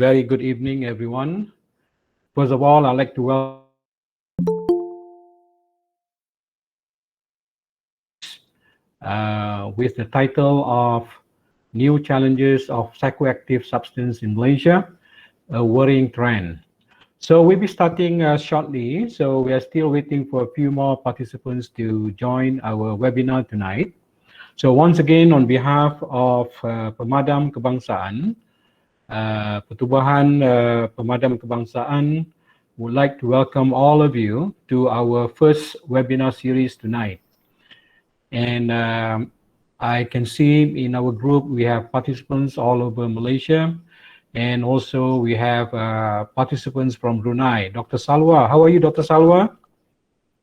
very good evening, everyone. First of all, I'd like to welcome with the title of New Challenges of Psychoactive Substance in Malaysia, a Worrying Trend. So we'll be starting shortly. So we are still waiting for a few more participants to join our webinar tonight. So once again, on behalf of PEMADAM Kebangsaan, Pertubuhan Pemadam Kebangsaan would like to welcome all of you to our first webinar series tonight. And I can see in our group we have participants all over Malaysia, and also we have participants from Brunei. Dr. Salwa, how are you, Dr. Salwa?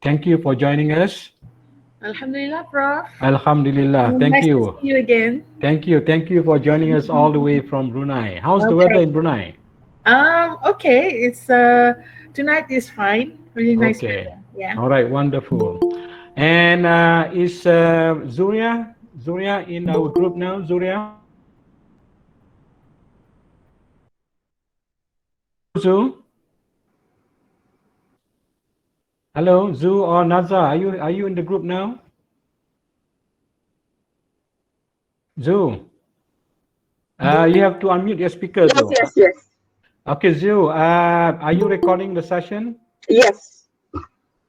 Thank you for joining us. Alhamdulillah, Prof. Alhamdulillah, thank nice you. To see you again. Thank you for joining us all the way from Brunei. How's the weather in Brunei? Okay, it's tonight is fine. Really nice weather. Yeah. All right, wonderful. And is Zuria in our group now? Zuria? Zu? Hello, Zu or Naza, are you in the group now? Zu, you have to unmute your speaker. Yes. Okay, Zu, are you recording the session? Yes.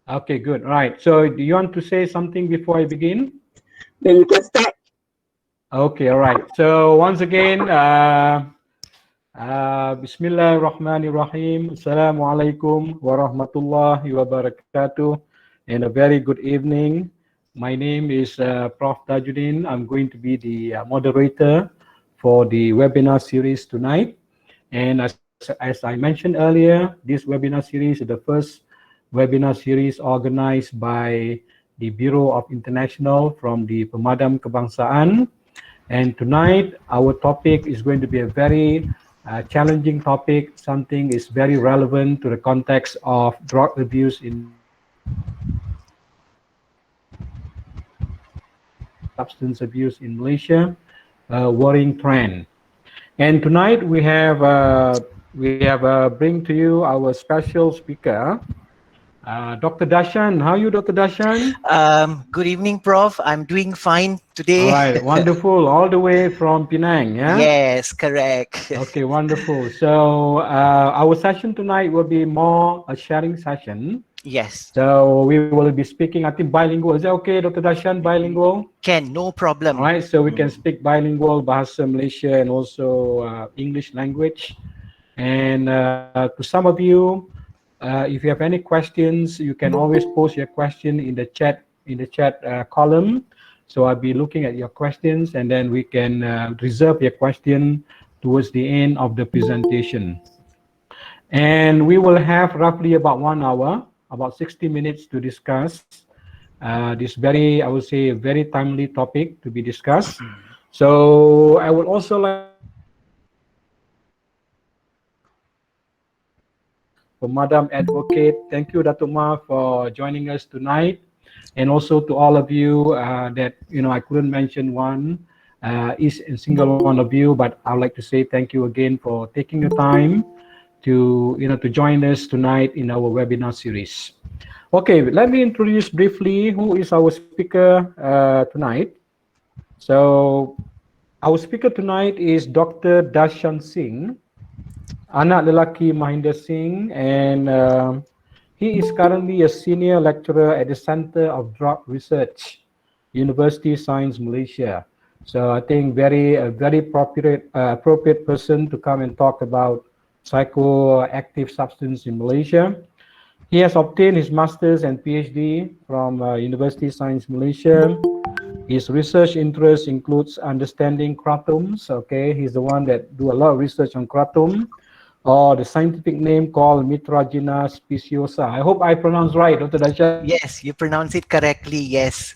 Okay, good. All right. So do you want to say something before I begin? Then you can start. Okay, all right. So once again, Bismillahirrahmanirrahim. Assalamualaikum warahmatullahi wabarakatuh. And a very good evening. My name is Prof. Tajuddin. I'm going to be the moderator for the webinar series tonight. And as I mentioned earlier, this webinar series is the first webinar series organized by the Bureau of International from the Pemadam Kebangsaan. And tonight, our topic is going to be a very challenging topic. Something is very relevant to the context of drug abuse in substance abuse in Malaysia, worrying trend. And tonight we have bring to you our special speaker, Dr. Dashan. How are you, Dr. Dashan? Good evening, Prof. I'm doing fine today. All right, wonderful. All the way from Penang, yeah? Yes, correct. Okay, wonderful. So our session tonight will be more a sharing session. Yes. So we will be speaking, I think, bilingual. Is that okay, Dr. Dashan, bilingual? Can, no problem. All right, so we can speak bilingual, Bahasa Malaysia, and also English language. And to some of you, if you have any questions, you can always post your question in the chat column. So I'll be looking at your questions, and then we can reserve your question towards the end of the presentation. And we will have roughly about 1 hour, about 60 minutes to discuss this very, I would say, very timely topic to be discussed. So I would also like for Madam Advocate. Thank you, Datuk Ma, for joining us tonight. And also to all of you that, I couldn't mention each and single one of you, but I would like to say thank you again for taking the time to, to join us tonight in our webinar series. Okay, let me introduce briefly who is our speaker tonight. So our speaker tonight is Dr. Dashan Singh, anak lelaki Mahinder Singh, and he is currently a senior lecturer at the Center of Drug Research, University Science Malaysia. So I think very appropriate person to come and talk about psychoactive substance in Malaysia. He has obtained his master's and PhD from University Science Malaysia. His research interest includes understanding kratoms. Okay, he's the one that do a lot of research on kratom, or the scientific name called Mitragina speciosa. I hope I pronounced right, Dr. Dashan. Yes, you pronounce it correctly, yes.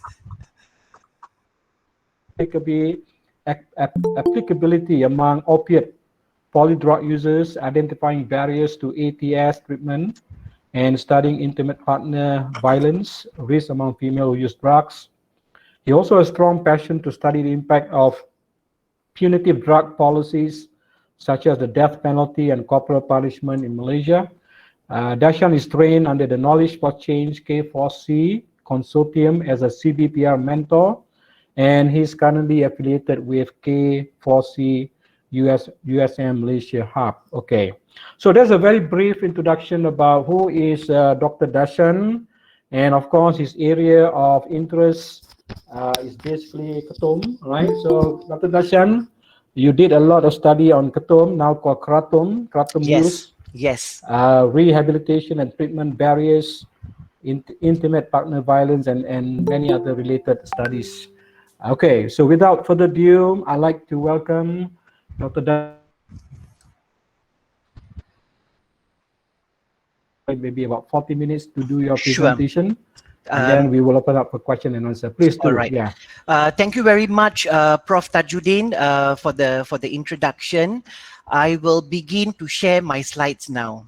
Applicability among opiate polydrug users, identifying barriers to ATS treatment, and studying intimate partner violence, risk among female who use drugs. He also has a strong passion to study the impact of punitive drug policies such as the death penalty and corporal punishment in Malaysia. Dashan is trained under the Knowledge for Change K4C Consortium as a CBPR mentor, and he's currently affiliated with K4C USM Malaysia Hub. Okay, so there's a very brief introduction about who is Dr. Dashan, and of course his area of interest is basically Ketum, right? So Dr. Dashan, you did a lot of study on Ketum, now called Kratom use, Yes. rehabilitation and treatment barriers, intimate partner violence, and many other related studies. Okay, so without further ado, I'd like to welcome Dr. Maybe about 40 minutes to do your presentation. And then we will open up for question and answer. Please do. All right. Yeah. Thank you very much, Prof. Tajuddin, for the introduction. I will begin to share my slides now.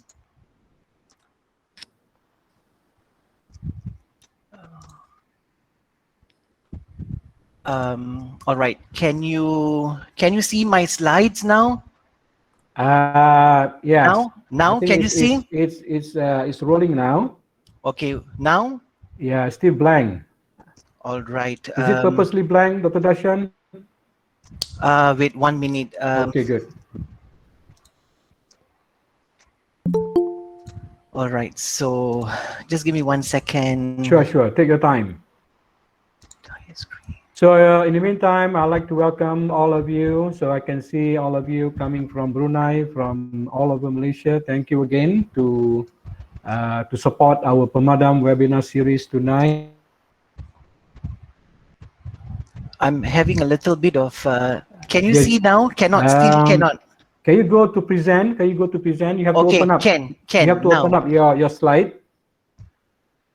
All right. Can you see my slides now? Yes. Now can you see? It's rolling now. Okay. Now. Yeah, still blank. All right. Is it purposely blank, Dr. Dashan? Wait 1 minute. Okay, good. All right. So just give me 1 second. Sure. Take your time. So in the meantime, I'd like to welcome all of you. So I can see all of you coming from Brunei, from all over Malaysia. Thank you again to support our PEMADAM webinar series tonight. I'm having a little bit of. Can you see now? Still cannot. Can you go to present? You have to open up. Can you have to now. open up your slide.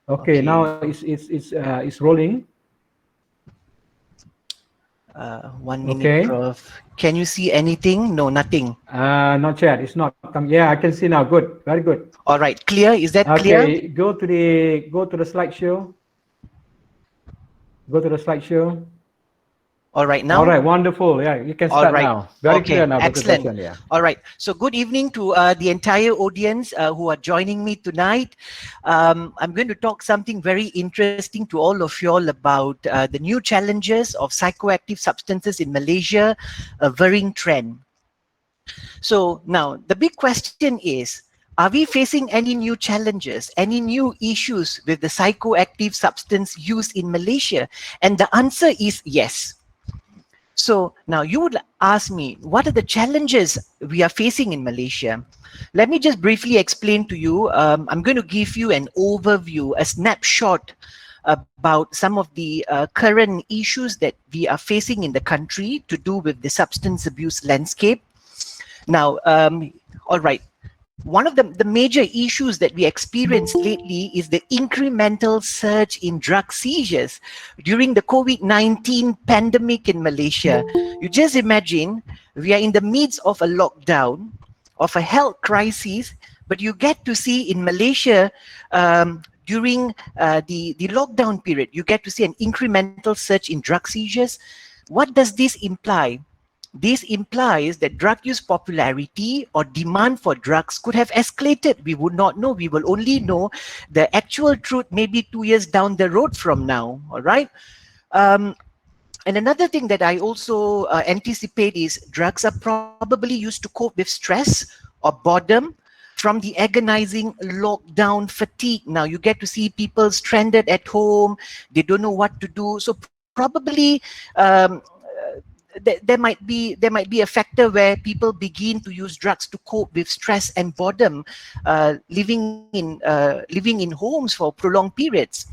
Okay, now it's rolling. 1 minute, okay. Prof. Can you see anything? No, nothing. Not yet. It's not come. Yeah, I can see now. Good. Very good. All right. Clear? Is that clear? Okay. Go to the slideshow. Go to the slideshow. All right, now. All right, wonderful. Yeah, you can start now. Very clear now. Excellent. Yeah. All right. So good evening to the entire audience who are joining me tonight. I'm going to talk something very interesting to all of you all about the new challenges of psychoactive substances in Malaysia, a worrying trend. So now the big question is, are we facing any new challenges, any new issues with the psychoactive substance use in Malaysia? And the answer is yes. So now you would ask me, what are the challenges we are facing in Malaysia? Let me just briefly explain to you. I'm going to give you an overview, a snapshot about some of the current issues that we are facing in the country to do with the substance abuse landscape. Now, all right. One of the major issues that we experienced lately is the incremental surge in drug seizures during the COVID-19 pandemic in Malaysia. You just imagine we are in the midst of a lockdown, of a health crisis, but you get to see in Malaysia during the lockdown period, you get to see an incremental surge in drug seizures. What does this imply? This implies that drug use popularity or demand for drugs could have escalated. We would not know. We will only know the actual truth maybe 2 years down the road from now. All right. And another thing that I also anticipate is drugs are probably used to cope with stress or boredom from the agonizing lockdown fatigue. Now you get to see people stranded at home. They don't know what to do. So probably there might be a factor where people begin to use drugs to cope with stress and boredom, living in homes for prolonged periods.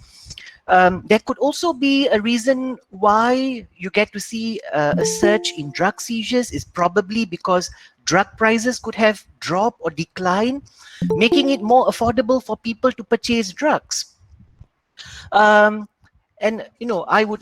There could also be a reason why you get to see a surge in drug seizures is probably because drug prices could have dropped or declined, making it more affordable for people to purchase drugs. And you know, I would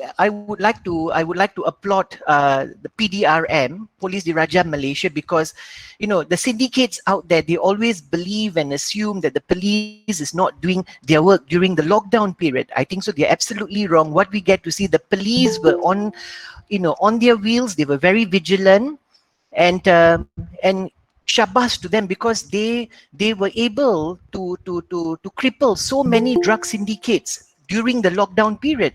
like to applaud the PDRM, Police Diraja Malaysia, because you know the syndicates out there, they always believe and assume that the police is not doing their work during the lockdown period. I think so. They're absolutely wrong. What we get to see, the police were on their wheels. They were very vigilant, and shabas to them, because they were able to cripple so many drug syndicates during the lockdown period.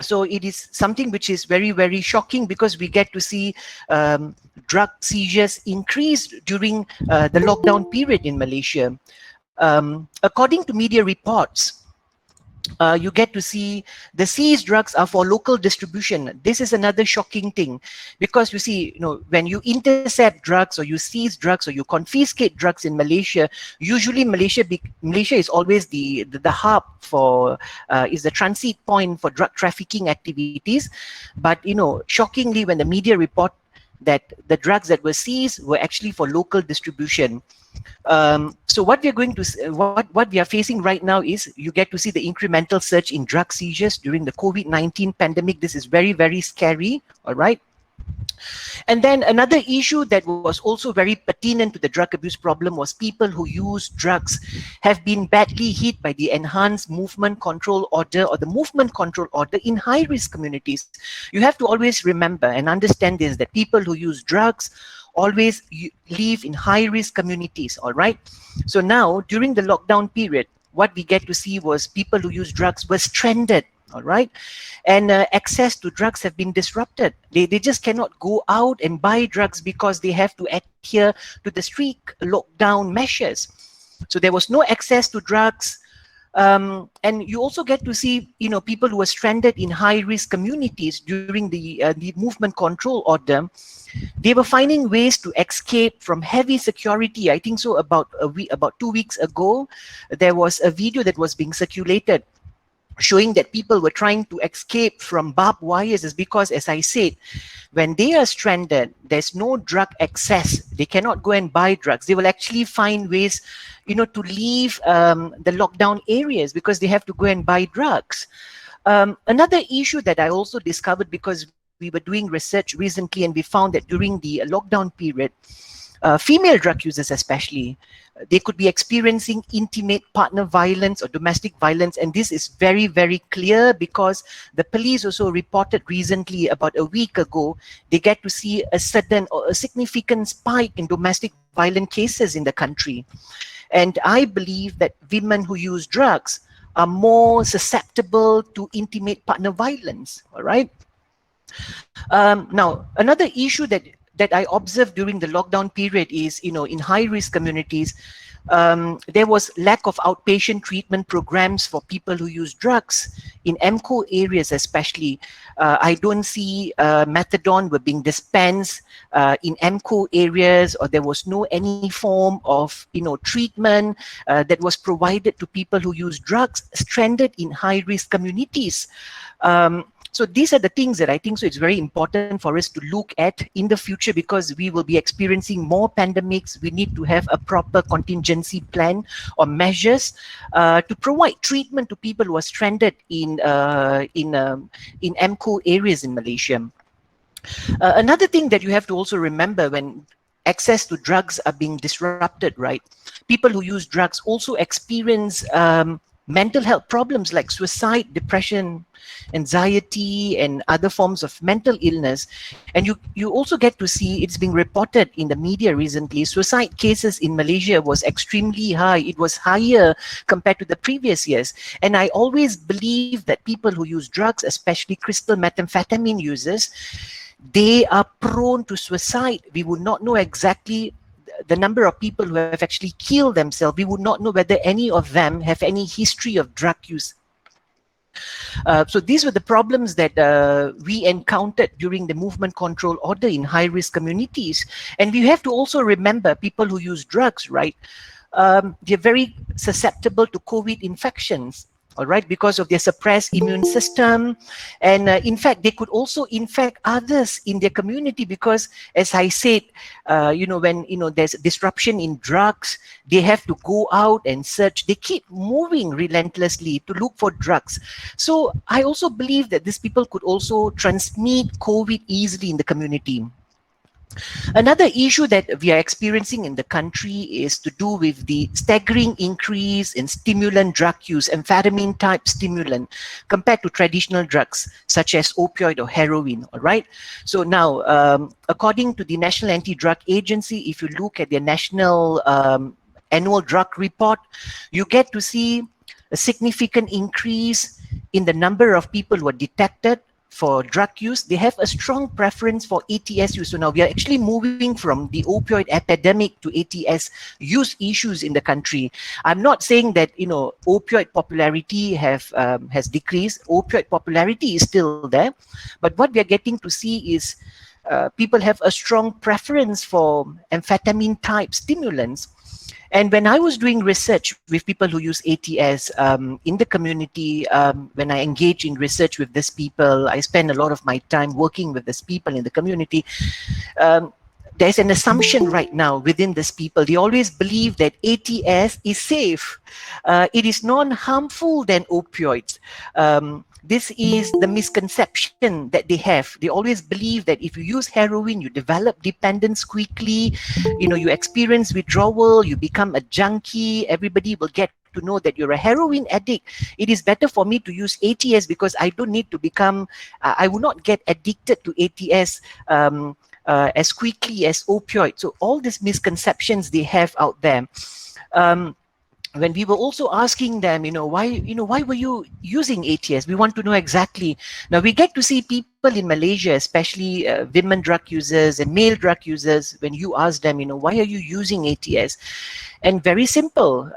So it is something which is very, very shocking, because we get to see drug seizures increase during the lockdown period in Malaysia. According to media reports, you get to see the seized drugs are for local distribution. This is another shocking thing, because you see, when you intercept drugs or you seize drugs or you confiscate drugs in Malaysia, usually Malaysia is always the hub for, is the transit point for drug trafficking activities. But shockingly, when the media report that the drugs that were seized were actually for local distribution. So what we're going to what we are facing right now is you get to see the incremental surge in drug seizures during the COVID-19 pandemic. This is very, very scary. All right. And then another issue that was also very pertinent to the drug abuse problem was people who use drugs have been badly hit by the enhanced movement control order or the movement control order in high-risk communities. You have to always remember and understand this, that people who use drugs always live in high-risk communities, all right? So now, during the lockdown period, what we get to see was people who use drugs were stranded, all right? And access to drugs have been disrupted. They just cannot go out and buy drugs because they have to adhere to the strict lockdown measures. So there was no access to drugs. And you also get to see, people who were stranded in high-risk communities during the movement control order. They were finding ways to escape from heavy security. I think so about 2 weeks ago, there was a video that was being circulated showing that people were trying to escape from barbed wires. Is because, as I said, when they are stranded, there's no drug access. They cannot go and buy drugs. They will actually find ways, to leave the lockdown areas because they have to go and buy drugs. Another issue that I also discovered, because we were doing research recently and we found that during the lockdown period, female drug users especially, they could be experiencing intimate partner violence or domestic violence. And this is very, very clear because the police also reported recently, about a week ago, they get to see a sudden or a significant spike in domestic violent cases in the country. And I believe that women who use drugs are more susceptible to intimate partner violence, all right? Now, another issue that I observed during the lockdown period is, in high-risk communities, there was lack of outpatient treatment programs for people who use drugs. In MCO areas especially, I don't see methadone were being dispensed in MCO areas, or there was no any form of, treatment that was provided to people who use drugs stranded in high-risk communities. So these are the things that I think so it's very important for us to look at in the future, because we will be experiencing more pandemics. We need to have a proper contingency plan or measures to provide treatment to people who are stranded in MCO areas in Malaysia. Another thing that you have to also remember when access to drugs are being disrupted, right? People who use drugs also experience mental health problems like suicide, depression, anxiety, and other forms of mental illness. And you also get to see, it's being reported in the media recently, suicide cases in Malaysia was extremely high. It was higher compared to the previous years. And I always believe that people who use drugs, especially crystal methamphetamine users, they are prone to suicide. We would not know exactly the number of people who have actually killed themselves. We would not know whether any of them have any history of drug use. So these were the problems that we encountered during the movement control order in high-risk communities. And we have to also remember people who use drugs, right? They're very susceptible to COVID infections. All right, because of their suppressed immune system. And in fact, they could also infect others in their community because, as I said, when, there's disruption in drugs, they have to go out and search. They keep moving relentlessly to look for drugs. So I also believe that these people could also transmit COVID easily in the community. Another issue that we are experiencing in the country is to do with the staggering increase in stimulant drug use, amphetamine type stimulant, compared to traditional drugs such as opioid or heroin. All right. So now, according to the National Anti-Drug Agency, if you look at their national annual drug report, you get to see a significant increase in the number of people who are detected for drug use. They have a strong preference for ATS use. So now we are actually moving from the opioid epidemic to ATS use issues in the country. I'm not saying that, you know, opioid popularity has decreased. Opioid popularity is still there, but what we are getting to see is people have a strong preference for amphetamine type stimulants. And when I was doing research with people who use ATS in the community, when I engage in research with these people, I spend a lot of my time working with these people in the community. There's an assumption right now within these people. They always believe that ATS is safe. It is non-harmful than opioids. This is the misconception that they have. They always believe that if you use heroin, you develop dependence quickly, you know, you experience withdrawal, you become a junkie, everybody will get to know that you're a heroin addict. It is better for me to use ATS because I don't need to become, I will not get addicted to ATS as quickly as opioid. So all these misconceptions they have out there. When we were also asking them, why were you using ATS? We want to know exactly. Now we get to see people in Malaysia, especially women drug users and male drug users, when you ask them, why are you using ATS? And very simple,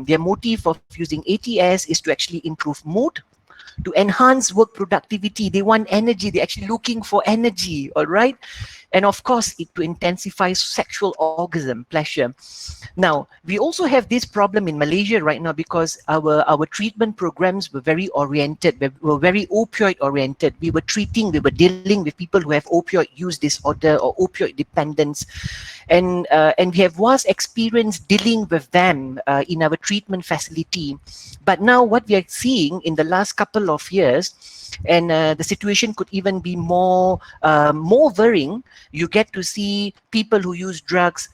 their motive of using ATS is to actually improve mood, to enhance work productivity. They want energy. They're actually looking for energy, all right? And of course, to intensify sexual orgasm, pleasure. Now, we also have this problem in Malaysia right now because our treatment programs were very oriented, were very opioid oriented. We were dealing with people who have opioid use disorder or opioid dependence. And we have vast experience dealing with them in our treatment facility. But now what we are seeing in the last couple of years, and the situation could even be more worrying, you get to see people who use drugs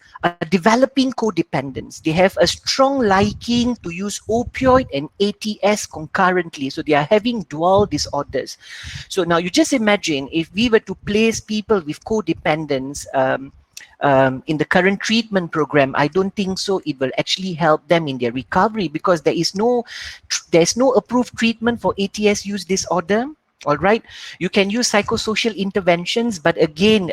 developing codependence. They have a strong liking to use opioid and ATS concurrently. So they are having dual disorders. So now you just imagine if we were to place people with codependence in the current treatment program, I don't think so it will actually help them in their recovery because there's no approved treatment for ATS use disorder. All right, you can use psychosocial interventions, but again,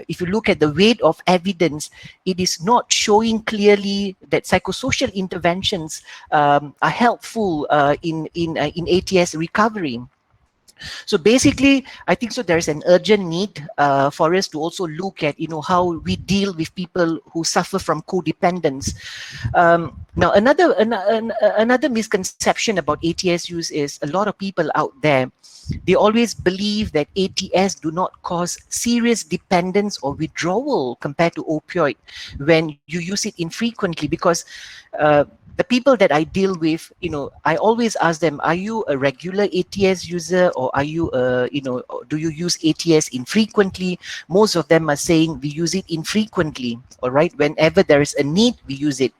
if you look at the weight of evidence, it is not showing clearly that psychosocial interventions are helpful in ATS recovery. So basically, I think so there's an urgent need for us to also look at, how we deal with people who suffer from codependence. Now, another misconception about ATS use is a lot of people out there, they always believe that ATS do not cause serious dependence or withdrawal compared to opioid when you use it infrequently, because the people that I deal with, I always ask them, are you a regular ATS user or are you, do you use ATS infrequently? Most of them are saying we use it infrequently, all right? Whenever there is a need, we use it.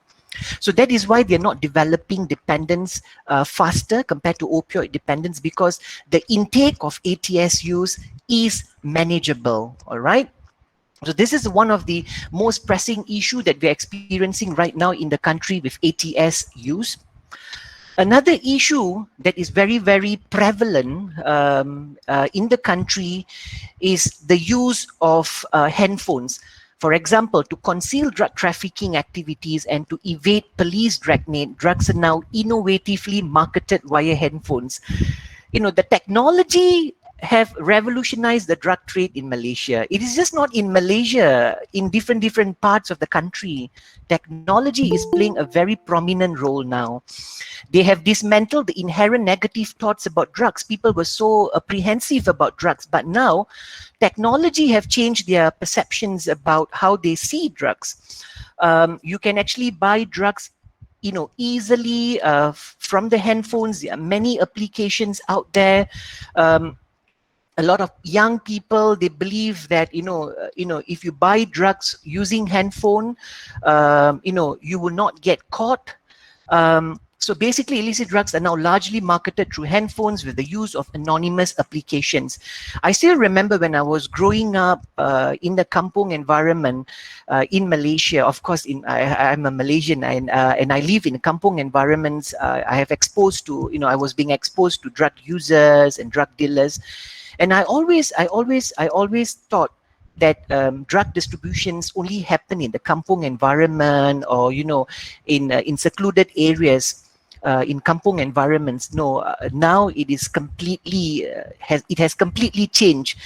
So that is why they're not developing dependence faster compared to opioid dependence, because the intake of ATS use is manageable, all right? So this is one of the most pressing issue that we're experiencing right now in the country with ATS use. Another issue that is very, very prevalent in the country is the use of handphones. For example, to conceal drug trafficking activities and to evade police dragnet, drugs are now innovatively marketed via handphones. The technology have revolutionized the drug trade in Malaysia. It is just not in Malaysia, in different parts of the country. Technology is playing a very prominent role now. They have dismantled the inherent negative thoughts about drugs. People were so apprehensive about drugs, but now technology have changed their perceptions about how they see drugs. You can actually buy drugs easily from the handphones. There are many applications out there. a lot of young people, they believe that if you buy drugs using handphone, you will not get caught. So basically, illicit drugs are now largely marketed through handphones with the use of anonymous applications. I still remember when I was growing up in the kampung environment in Malaysia. Of course, I'm a Malaysian, and I live in kampung environments. I have exposed to, I was being exposed to drug users and drug dealers, and I always thought that drug distributions only happen in the kampung environment, or in secluded areas. In kampung environments. No, now it is completely has completely changed.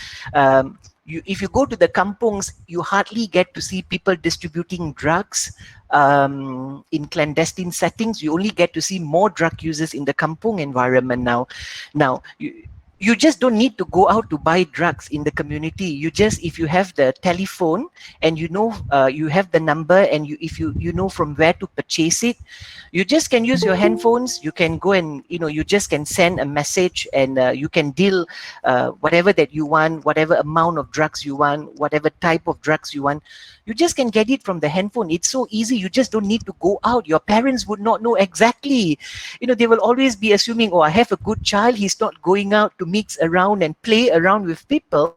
If you go to the kampungs, you hardly get to see people distributing drugs in clandestine settings. You only get to see more drug users in the kampung environment now. Now, you just don't need to go out to buy drugs in the community. You just, if you have the telephone and you have the number, and if you know from where to purchase it, you just can use your handphones. You can go and you just can send a message, and you can deal whatever that you want, whatever amount of drugs you want, whatever type of drugs you want. You just can get it from the handphone. It's so easy. You just don't need to go out. Your parents would not know exactly. They will always be assuming, oh, I have a good child. He's not going out to mix around and play around with people.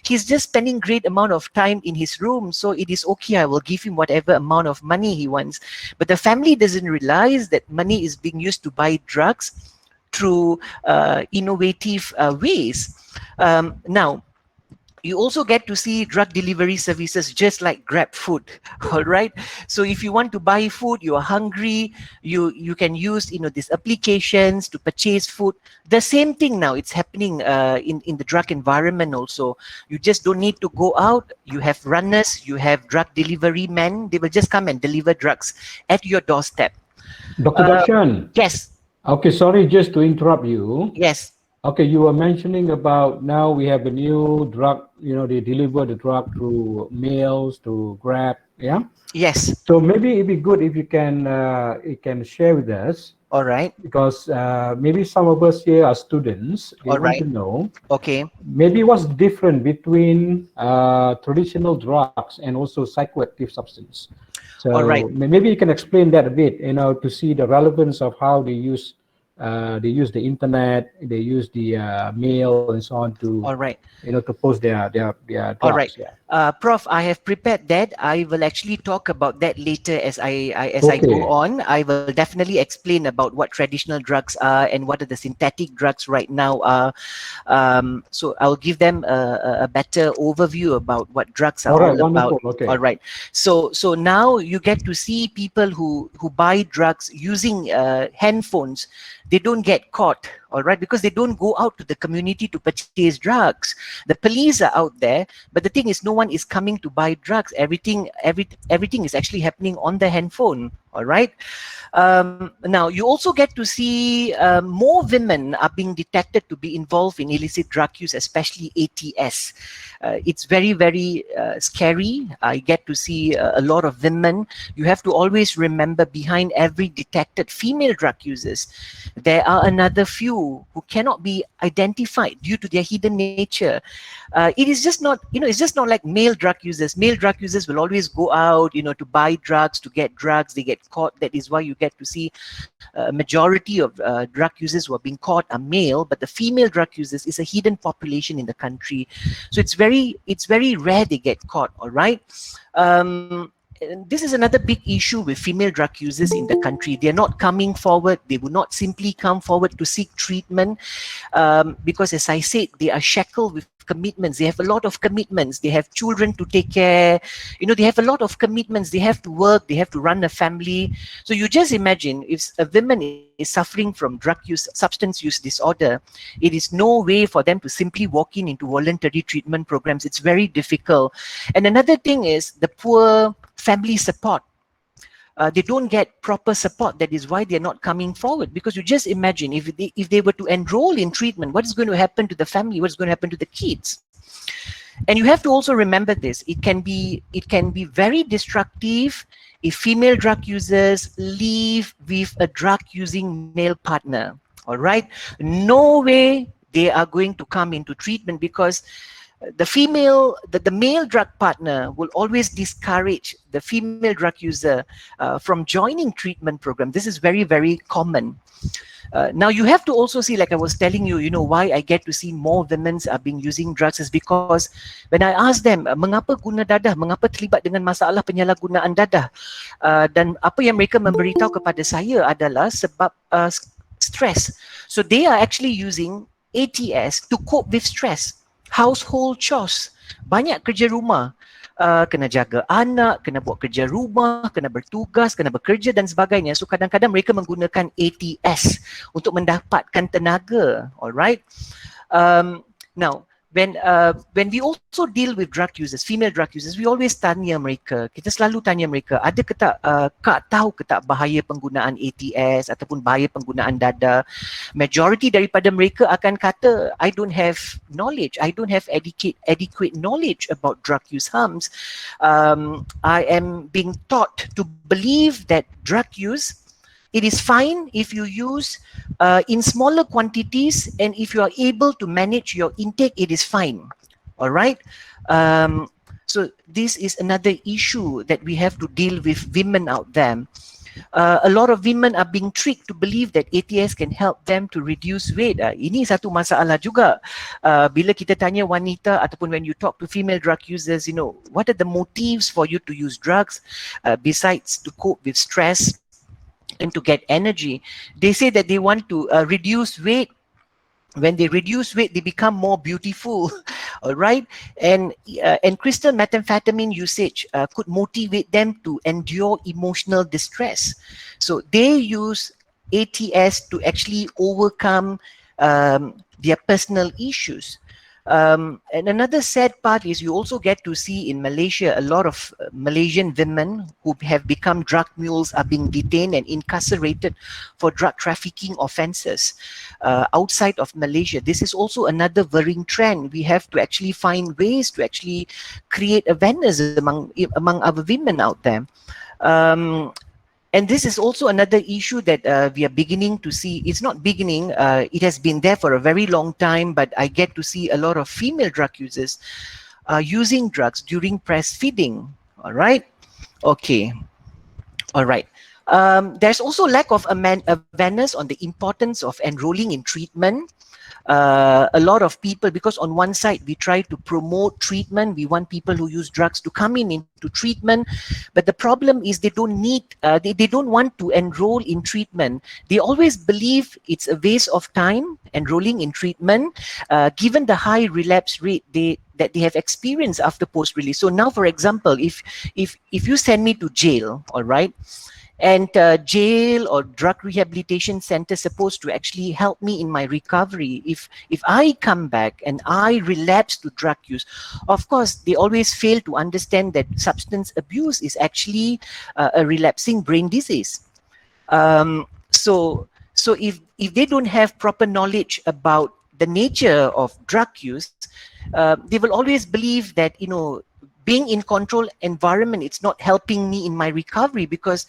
He's just spending great amount of time in his room. So it is okay. I will give him whatever amount of money he wants. But the family doesn't realize that money is being used to buy drugs through innovative ways. Now, you also get to see drug delivery services just like Grab Food. All right. So if you want to buy food, you are hungry, you can use these applications to purchase food. The same thing now, it's happening in the drug environment also. You just don't need to go out. You have runners, you have drug delivery men. They will just come and deliver drugs at your doorstep. Dr. Darshan. Yes. Okay, sorry, just to interrupt you. Yes. Okay, you were mentioning about now we have a new drug, they deliver the drug through mails, to Grab, yeah? Yes. So maybe it'd be good if you can share with us. All right. Because maybe some of us here are students. They All want right. to know. Okay. Maybe what's different between traditional drugs and also psychoactive substance. So All right. maybe you can explain that a bit, to see the relevance of how they use the internet, they use the mail and so on to, all right, to post their drugs. all right. Yeah. Prof, I have prepared that. I will actually talk about that later as I go on. I will definitely explain about what traditional drugs are and what are the synthetic drugs right now are. So I'll give them a better overview about what drugs are all about. Okay. All right. So now you get to see people who buy drugs using handphones. They don't get caught, all right, because they don't go out to the community to purchase drugs. The police are out there, but the thing is, no one is coming to buy drugs. Everything is actually happening on the handphone, all right. Now, you also get to see more women are being detected to be involved in illicit drug use, especially ATS. It's very, very scary. I get to see a lot of women. You have to always remember, behind every detected female drug users, there are another few who cannot be identified due to their hidden nature. It is just not, it's just not like male drug users. Male drug users will always go out, to buy drugs, to get drugs. They get caught. That is why you get to see a majority of drug users who are being caught are male, but the female drug users is a hidden population in the country. So it's very rare they get caught, all right? This is another big issue with female drug users in the country. They're not coming forward. They will not simply come forward to seek treatment because, as I said, they are shackled with commitments. They have a lot of commitments. They have children to take care. They have a lot of commitments. They have to work. They have to run a family. So you just imagine, if a woman is suffering from drug use, substance use disorder, it is no way for them to simply walk into voluntary treatment programs. It's very difficult. And another thing is the poor family support. They don't get proper support. That is why they're not coming forward. Because you just imagine, if they were to enroll in treatment, what is going to happen to the family? What's going to happen to the kids? And you have to also remember this. It can be very destructive if female drug users live with a drug using male partner. All right. No way they are going to come into treatment, because the male drug partner will always discourage the female drug user from joining treatment program. This is very, very common. Now you have to also see, like I was telling you, why I get to see more women are being using drugs is because when I ask them, mengapa guna dadah, mengapa terlibat dengan masalah penyalahgunaan dadah, dan apa yang mereka memberitahu kepada saya adalah sebab stress. So they are actually using ATS to cope with stress. Household chores, banyak kerja rumah, kena jaga anak, kena buat kerja rumah, kena bertugas, kena bekerja dan sebagainya. So kadang-kadang mereka menggunakan ATS untuk mendapatkan tenaga. Alright. Now, when we also deal with drug users, female drug users, we always tanya mereka, kita selalu tanya mereka, ada ke tak, kak tahu ke tak bahaya penggunaan ATS ataupun bahaya penggunaan dada? Majority daripada mereka akan kata, I don't have knowledge, I don't have adequate knowledge about drug use harms. I am being taught to believe that drug use, it is fine if you use in smaller quantities, and if you are able to manage your intake, it is fine. All right. So this is another issue that we have to deal with women out there. A lot of women are being tricked to believe that ATS can help them to reduce weight. Ini satu masalah juga. Bila kita tanya wanita ataupun when you talk to female drug users, what are the motives for you to use drugs besides to cope with stress and to get energy? They say that they want to reduce weight. When they reduce weight, they become more beautiful. All right. And crystal methamphetamine usage could motivate them to endure emotional distress. So they use ATS to actually overcome their personal issues. And another sad part is you also get to see in Malaysia, a lot of Malaysian women who have become drug mules are being detained and incarcerated for drug trafficking offences outside of Malaysia. This is also another worrying trend. We have to actually find ways to actually create awareness among our women out there. And this is also another issue that we are beginning to see. It's not beginning, it has been there for a very long time, but I get to see a lot of female drug users using drugs during breastfeeding. All right. Okay. All right. There's also lack of awareness on the importance of enrolling in treatment. A lot of people, because on one side we try to promote treatment, we want people who use drugs to come into treatment, but the problem is they don't need, they don't want to enroll in treatment. They always believe it's a waste of time enrolling in treatment, given the high relapse rate that they have experienced after post-release. So now, for example, if you send me to jail, all right, and jail or drug rehabilitation center supposed to actually help me in my recovery. If I come back and I relapse to drug use, of course, they always fail to understand that substance abuse is actually a relapsing brain disease. So if they don't have proper knowledge about the nature of drug use, they will always believe that, being in control environment, it's not helping me in my recovery, because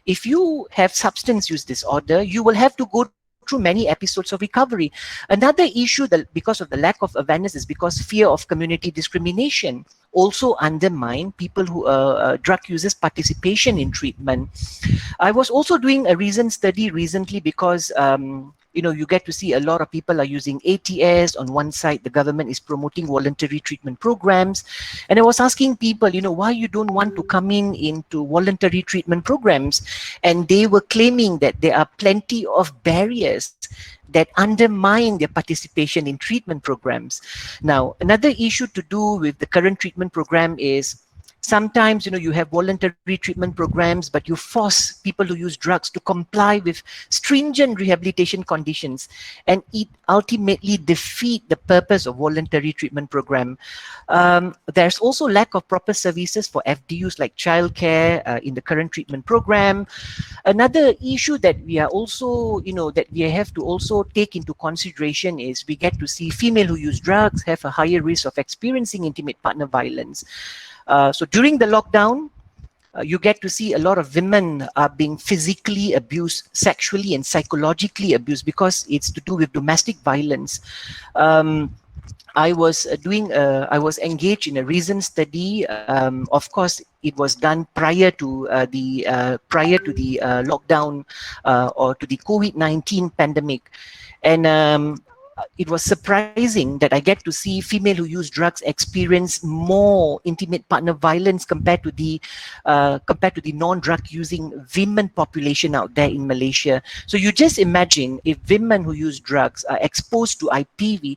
if you have substance use disorder, you will have to go through many episodes of recovery. Another issue that because of the lack of awareness is because fear of community discrimination also undermine people who drug users participation in treatment. I was also doing a recent study recently because you get to see a lot of people are using ATS. On one side, the government is promoting voluntary treatment programs. And I was asking people, why you don't want to come into voluntary treatment programs? And they were claiming that there are plenty of barriers that undermine their participation in treatment programs. Now, another issue to do with the current treatment program is sometimes, you have voluntary treatment programs, but you force people who use drugs to comply with stringent rehabilitation conditions, and it ultimately defeats the purpose of voluntary treatment program. There's also lack of proper services for FDUs like childcare in the current treatment program. Another issue that we are also, that we have to also take into consideration is we get to see female who use drugs have a higher risk of experiencing intimate partner violence. So during the lockdown, You get to see a lot of women are being physically abused, sexually and psychologically abused, because it's to do with domestic violence. I was I was engaged in a recent study. Of course, it was done prior to the lockdown or to the COVID-19 pandemic, and it was surprising that I get to see female who use drugs experience more intimate partner violence compared to the non-drug using women population out there in Malaysia. So you just imagine, if women who use drugs are exposed to IPV,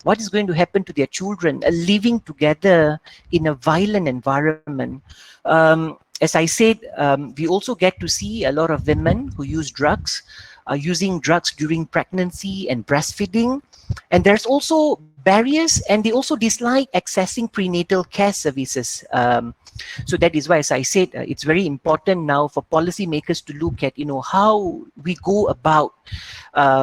what is going to happen to their children living together in a violent environment. As I said, we also get to see a lot of women who use drugs using drugs during pregnancy and breastfeeding. And there's also barriers, and they also dislike accessing prenatal care services. So that is why, as I said, it's very important now for policymakers to look at, how we go about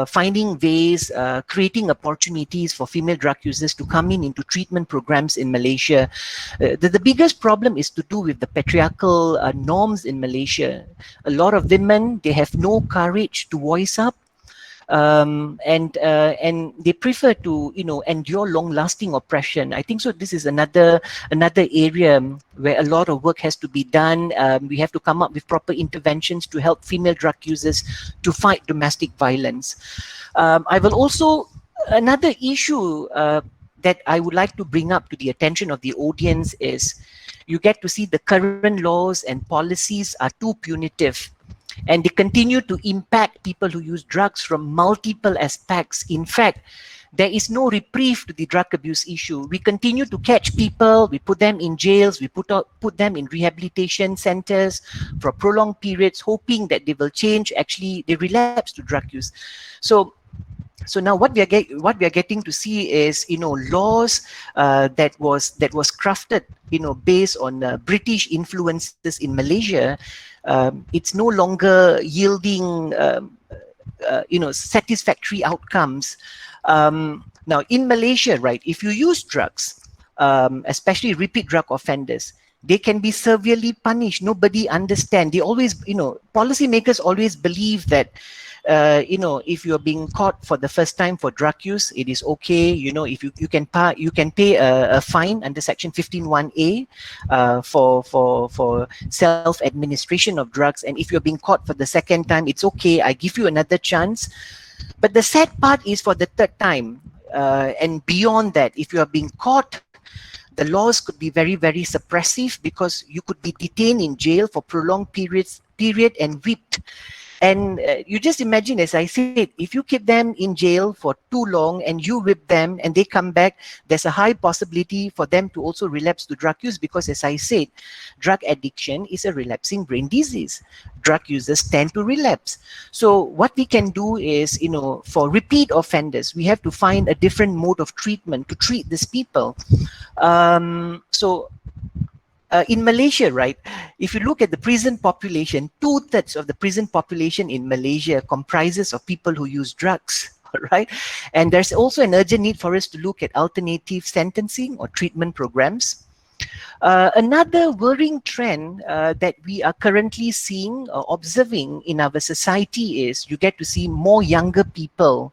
finding ways, creating opportunities for female drug users to come into treatment programs in Malaysia. The biggest problem is to do with the patriarchal norms in Malaysia. A lot of women, they have no courage to voice up. And they prefer to endure long-lasting oppression. I think so. This is another area where a lot of work has to be done. We have to come up with proper interventions to help female drug users to fight domestic violence. I will also, another issue that I would like to bring up to the attention of the audience is, you get to see the current laws and policies are too punitive, and they continue to impact people who use drugs from multiple aspects. In fact, there is no reprieve to the drug abuse issue. We continue to catch people, we put them in jails, we put them in rehabilitation centers for prolonged periods, hoping that they will change. Actually, they relapse to drug use. So now what we are getting to see is, laws that was crafted, based on British influences in Malaysia. It's no longer yielding, satisfactory outcomes. Now in Malaysia, right, if you use drugs, especially repeat drug offenders, they can be severely punished. Nobody understands. They always, policymakers always believe that, if you're being caught for the first time for drug use, it is okay. If you can pay a fine under Section 15(1)(a) for self-administration of drugs. And if you're being caught for the second time, it's okay. I give you another chance. But the sad part is, for the third time and beyond that, if you are being caught, the laws could be very, very suppressive, because you could be detained in jail for prolonged period and whipped. And you just imagine, as I said, if you keep them in jail for too long and you whip them and they come back, there's a high possibility for them to also relapse to drug use, because, as I said, drug addiction is a relapsing brain disease. Drug users tend to relapse. So what we can do is, for repeat offenders, we have to find a different mode of treatment to treat these people. In Malaysia, right, if you look at the prison population, 2/3 of the prison population in Malaysia comprises of people who use drugs, right? And there's also an urgent need for us to look at alternative sentencing or treatment programs. Another worrying trend that we are currently seeing, observing in our society, is you get to see more younger people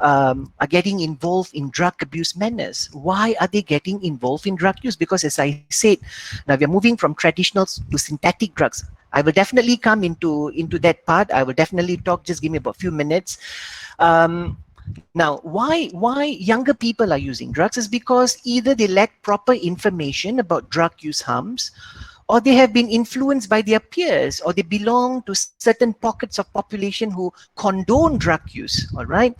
are getting involved in drug abuse menace. Why are they getting involved in drug use? Because, as I said, now we are moving from traditional to synthetic drugs. I will definitely come into that part. I will definitely talk. Just give me about a few minutes. Now, why younger people are using drugs is because either they lack proper information about drug use harms, or they have been influenced by their peers, or they belong to certain pockets of population who condone drug use, all right?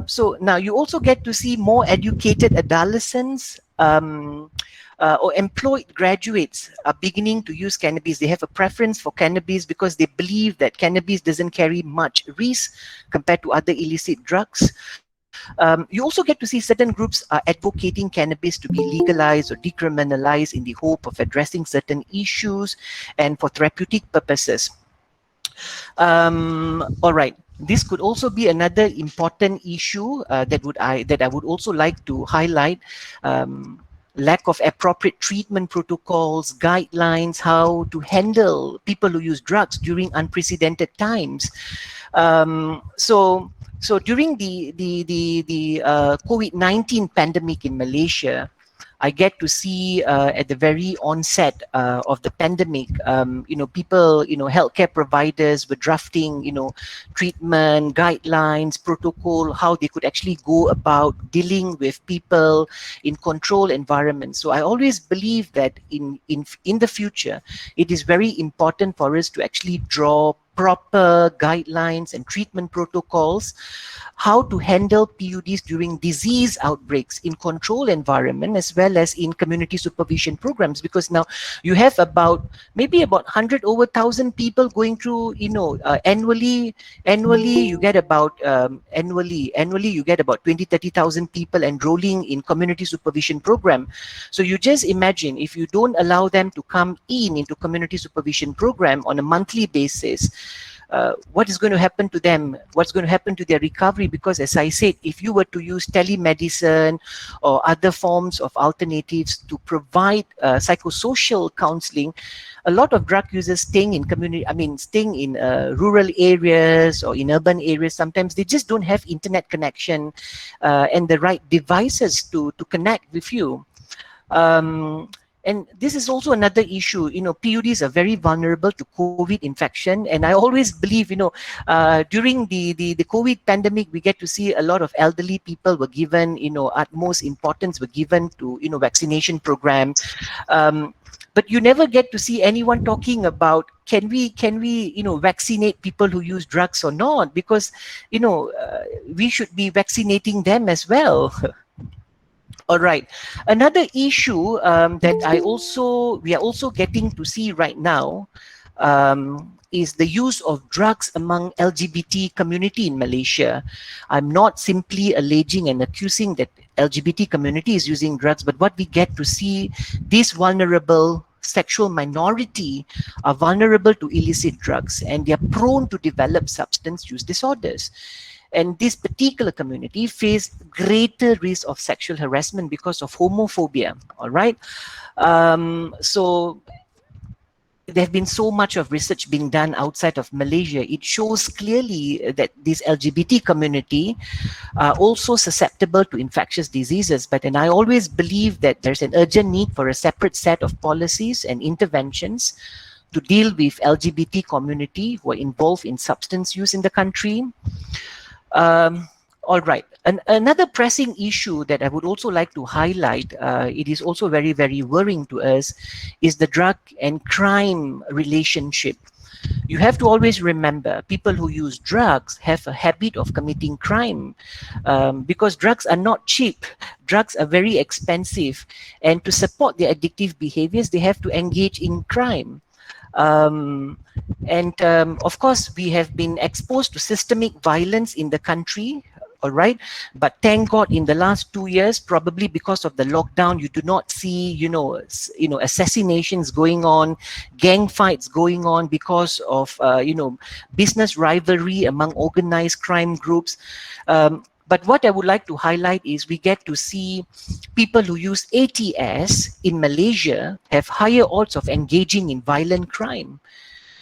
So now you also get to see more educated adolescents or employed graduates are beginning to use cannabis. They have a preference for cannabis because they believe that cannabis doesn't carry much risk compared to other illicit drugs. You also get to see certain groups are advocating cannabis to be legalized or decriminalized in the hope of addressing certain issues and for therapeutic purposes. All right. This could also be another important issue that I would also like to highlight. lack of appropriate treatment protocols, guidelines, how to handle people who use drugs during unprecedented times. So during the COVID-19 pandemic in Malaysia, I get to see at the very onset of the pandemic, people, healthcare providers were drafting, treatment guidelines, protocol, how they could actually go about dealing with people in control environments. So I always believe that in the future, it is very important for us to actually draw proper guidelines and treatment protocols, how to handle PUDs during disease outbreaks in control environment as well as in community supervision programs, because now you have maybe about 100 over 1,000 people going through, annually you get about annually you get about 20-30,000 people enrolling in community supervision program. So you just imagine if you don't allow them to come into community supervision program on a monthly basis, what is going to happen to them? What's going to happen to their recovery? Because as I said, if you were to use telemedicine or other forms of alternatives to provide psychosocial counseling, a lot of drug users staying in rural areas or in urban areas, sometimes they just don't have internet connection and the right devices to connect with you. And this is also another issue. PUDs are very vulnerable to COVID infection. And I always believe, during the COVID pandemic, we get to see a lot of elderly people were given, utmost importance were given to, vaccination program. But you never get to see anyone talking about can we vaccinate people who use drugs or not, because we should be vaccinating them as well. All right. Another issue that we are also getting to see right now is the use of drugs among LGBT community in Malaysia. I'm not simply alleging and accusing that LGBT community is using drugs, but what we get to see, this vulnerable sexual minority are vulnerable to illicit drugs and they are prone to develop substance use disorders. And this particular community face greater risk of sexual harassment because of homophobia. All right. So there have been so much of research being done outside of Malaysia. It shows clearly that this LGBT community are also susceptible to infectious diseases. And I always believe that there's an urgent need for a separate set of policies and interventions to deal with LGBT community who are involved in substance use in the country. All right. Another pressing issue that I would also like to highlight, it is also very, very worrying to us, is the drug and crime relationship. You have to always remember, people who use drugs have a habit of committing crime because drugs are not cheap. Drugs are very expensive. And to support their addictive behaviors, they have to engage in crime. Of course, we have been exposed to systemic violence in the country, all right? But thank God in the last 2 years, probably because of the lockdown, you do not see, assassinations going on, gang fights going on because of, business rivalry among organized crime groups. But what I would like to highlight is we get to see people who use ATS in Malaysia have higher odds of engaging in violent crime.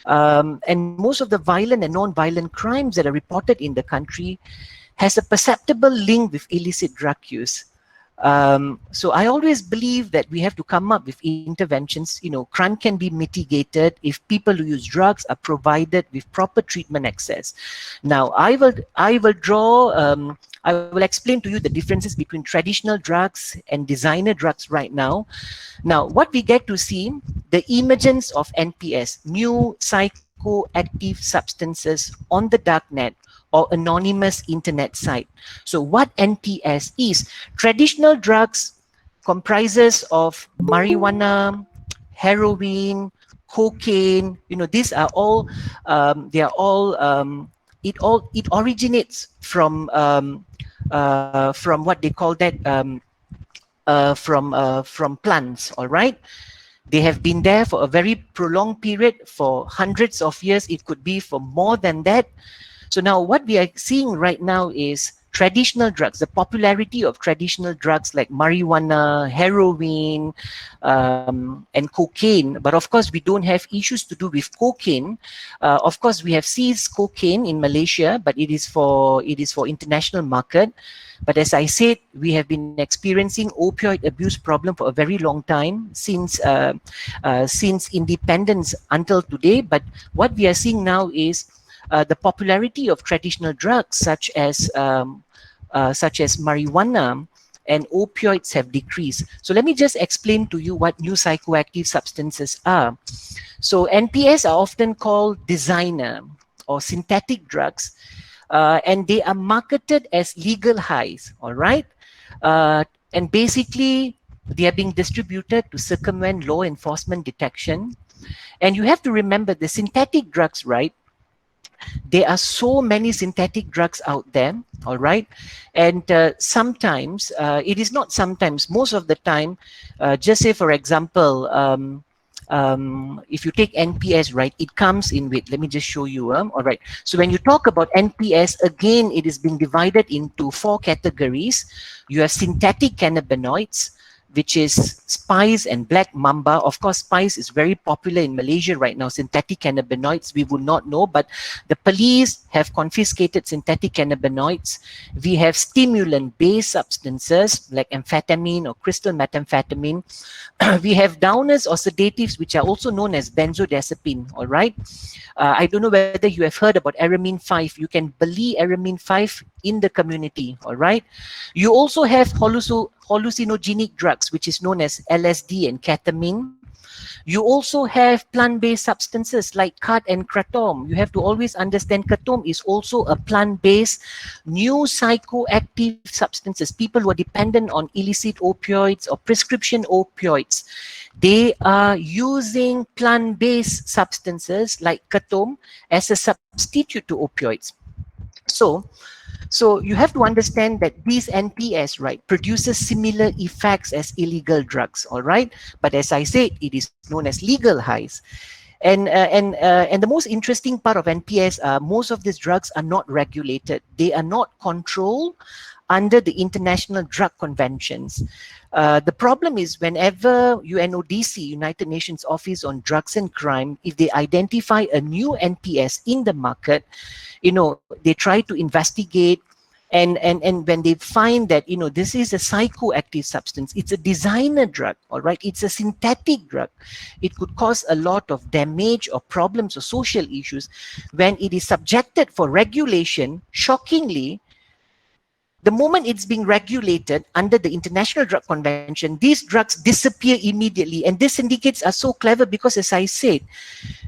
And most of the violent and non-violent crimes that are reported in the country has a perceptible link with illicit drug use. So I always believe that we have to come up with interventions. Crime can be mitigated if people who use drugs are provided with proper treatment access. Now, I will explain to you the differences between traditional drugs and designer drugs right now. Now, what we get to see, the emergence of NPS, new psychoactive substances on the dark net or anonymous internet site. So what NPS is, traditional drugs comprises of marijuana, heroin, cocaine, these are all, it originates from what they call that, from plants, all right? They have been there for a very prolonged period, for hundreds of years. It could be for more than that. So now what we are seeing right now is traditional drugs, the popularity of traditional drugs like marijuana, heroin, and cocaine. But of course, we don't have issues to do with cocaine. Of course, we have seized cocaine in Malaysia, but it is for international market. But as I said, we have been experiencing opioid abuse problem for a very long time, since independence until today. But what we are seeing now is the popularity of traditional drugs such as marijuana and opioids have decreased. So let me just explain to you what new psychoactive substances are. So NPS are often called designer or synthetic drugs, and they are marketed as legal highs, all right? And basically, they are being distributed to circumvent law enforcement detection. And you have to remember the synthetic drugs, right? There are so many synthetic drugs out there, all right? And sometimes, it is not sometimes, most of the time, just say, for example, if you take NPS, right, it comes in with, let me just show you, all right. So when you talk about NPS, again, it is being divided into 4 categories. You have synthetic cannabinoids, which is spice and black mamba. Of course, spice is very popular in Malaysia right now. Synthetic cannabinoids, we would not know, but the police have confiscated synthetic cannabinoids. We have stimulant-based substances like amphetamine or crystal methamphetamine. We have downers or sedatives, which are also known as benzodiazepine, all right? I don't know whether you have heard about Aramine 5. You can believe Aramine 5 in the community, all right? You also have hallucinogenic drugs, which is known as LSD and ketamine. You also have plant-based substances like khat and kratom. You have to always understand kratom is also a plant-based new psychoactive substances. People who are dependent on illicit opioids or prescription opioids, they are using plant-based substances like kratom as a substitute to opioids. So you have to understand that these NPS, right, produces similar effects as illegal drugs, all right? But as I said, it is known as legal highs. And the most interesting part of NPS, most of these drugs are not regulated. They are not controlled under the International Drug Conventions. The problem is whenever UNODC, United Nations Office on Drugs and Crime, if they identify a new NPS in the market, they try to investigate, and when they find that, this is a psychoactive substance, it's a designer drug, all right, it's a synthetic drug, it could cause a lot of damage or problems or social issues. When it is subjected for regulation, shockingly, the moment it's being regulated under the International Drug Convention, these drugs disappear immediately. And these syndicates are so clever because, as I said,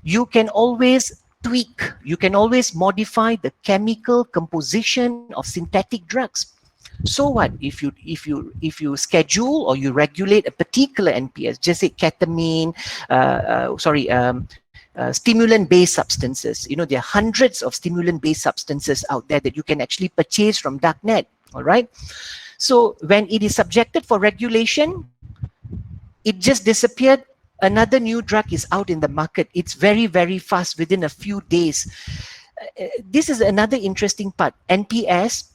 you can always tweak, you can always modify the chemical composition of synthetic drugs. So what if you schedule or you regulate a particular NPS, just say ketamine, stimulant-based substances. There are hundreds of stimulant-based substances out there that you can actually purchase from darknet. All right. So when it is subjected for regulation, it just disappeared. Another new drug is out in the market. It's very, very fast, within a few days. This is another interesting part. NPS,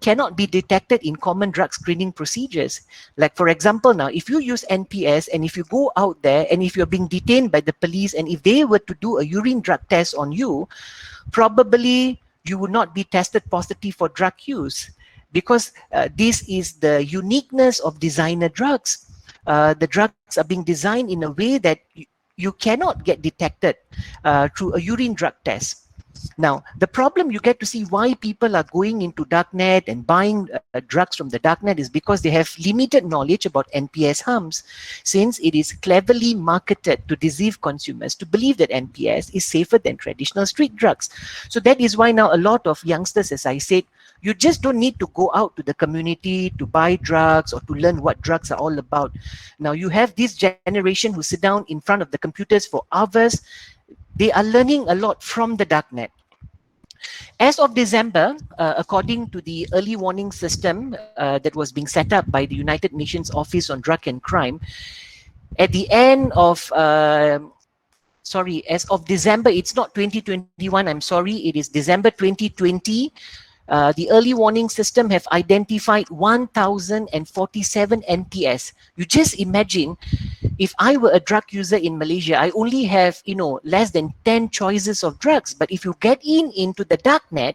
cannot be detected in common drug screening procedures. Like, for example, now, if you use NPS and if you go out there and if you're being detained by the police and if they were to do a urine drug test on you, probably you would not be tested positive for drug use, because this is the uniqueness of designer drugs. The drugs are being designed in a way that you cannot get detected through a urine drug test. Now, the problem, you get to see why people are going into darknet and buying drugs from the darknet is because they have limited knowledge about NPS harms, since it is cleverly marketed to deceive consumers to believe that NPS is safer than traditional street drugs. So that is why now a lot of youngsters, as I said, you just don't need to go out to the community to buy drugs or to learn what drugs are all about. Now you have this generation who sit down in front of the computers for hours. They are learning a lot from the darknet. As of December, according to the early warning system that was being set up by the United Nations Office on Drug and Crime, at the end of, as of December, it's not 2021, I'm sorry, it is December 2020, The early warning system have identified 1,047 NPS. You just imagine, if I were a drug user in Malaysia, I only have, less than 10 choices of drugs. But if you get into the darknet,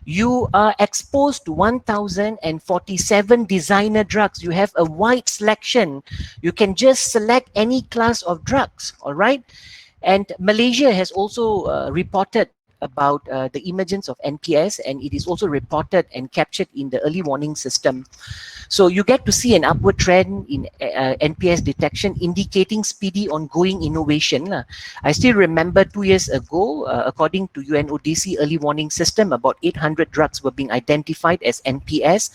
you are exposed to 1,047 designer drugs. You have a wide selection. You can just select any class of drugs, all right? And Malaysia has also reported about the emergence of NPS, and it is also reported and captured in the early warning system. So you get to see an upward trend in NPS detection, indicating speedy ongoing innovation. I still remember 2 years ago, according to UNODC early warning system, about 800 drugs were being identified as NPS.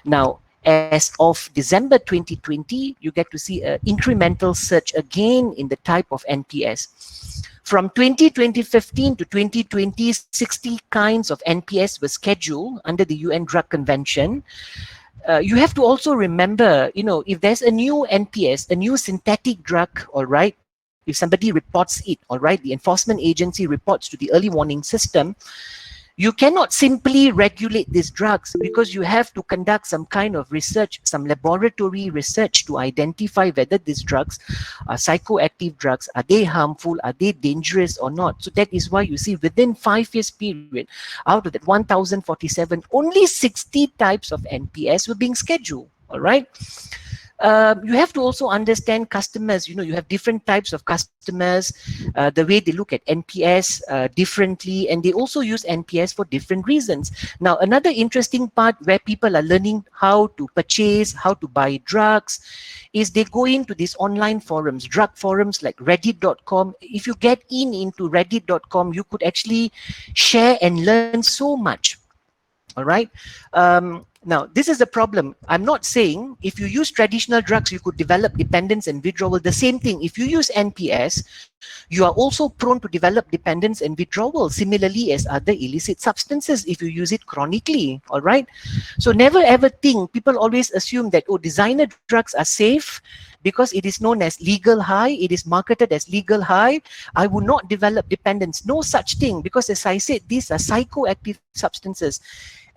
Now, as of December 2020, you get to see an incremental surge again in the type of NPS. From 2015 to 2020, 60 kinds of NPS were scheduled under the UN Drug Convention. You have to also remember, if there's a new NPS, a new synthetic drug, all right, if somebody reports it, all right, the enforcement agency reports to the early warning system, you cannot simply regulate these drugs, because you have to conduct some kind of research, some laboratory research to identify whether these drugs are psychoactive drugs, are they harmful, are they dangerous or not. So that is why you see within 5 years period, out of that 1,047, only 60 types of NPS were being scheduled, all right? You have to also understand customers. You have different types of customers, the way they look at NPS differently, and they also use NPS for different reasons. Now, another interesting part where people are learning how to purchase, how to buy drugs, is they go into these online forums, drug forums like reddit.com. If you get into reddit.com, you could actually share and learn so much. All right. Now, this is the problem. I'm not saying if you use traditional drugs, you could develop dependence and withdrawal. The same thing, if you use NPS, you are also prone to develop dependence and withdrawal, similarly as other illicit substances if you use it chronically, all right? So never ever think, people always assume that, designer drugs are safe because it is known as legal high, it is marketed as legal high, I will not develop dependence. No such thing, because as I said, these are psychoactive substances,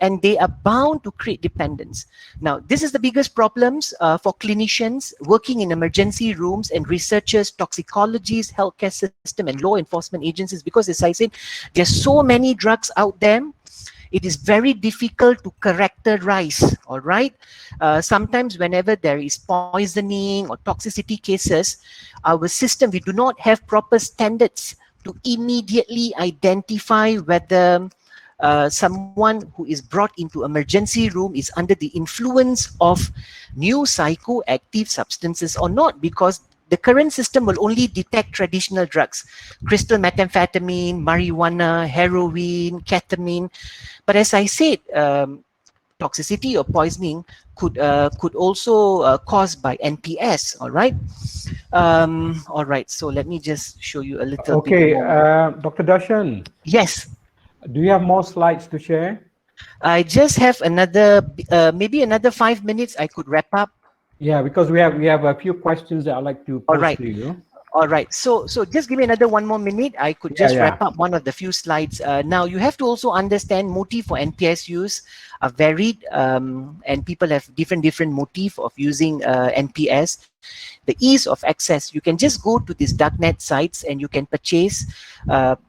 and they are bound to create dependence. Now, this is the biggest problems for clinicians working in emergency rooms and researchers, toxicologists, healthcare system, and law enforcement agencies, because as I said, there's so many drugs out there. It is very difficult to characterize, all right? Sometimes whenever there is poisoning or toxicity cases, our system, we do not have proper standards to immediately identify whether someone who is brought into emergency room is under the influence of new psychoactive substances or not, because the current system will only detect traditional drugs, crystal methamphetamine, marijuana, heroin, ketamine. But as I said, toxicity or poisoning could also caused by NPS, all right? All right, so let me just show you a little bit more. Dr. Darshan. Yes. Do you have more slides to share? I just have another, maybe another 5 minutes I could wrap up. Yeah, because we have a few questions that I'd like to pose to you. All right. So just give me another 1 more minute. I could just wrap up one of the few slides. Now, you have to also understand motive for NPS use are varied, and people have different motive of using NPS. The ease of access, you can just go to these darknet sites and you can purchase.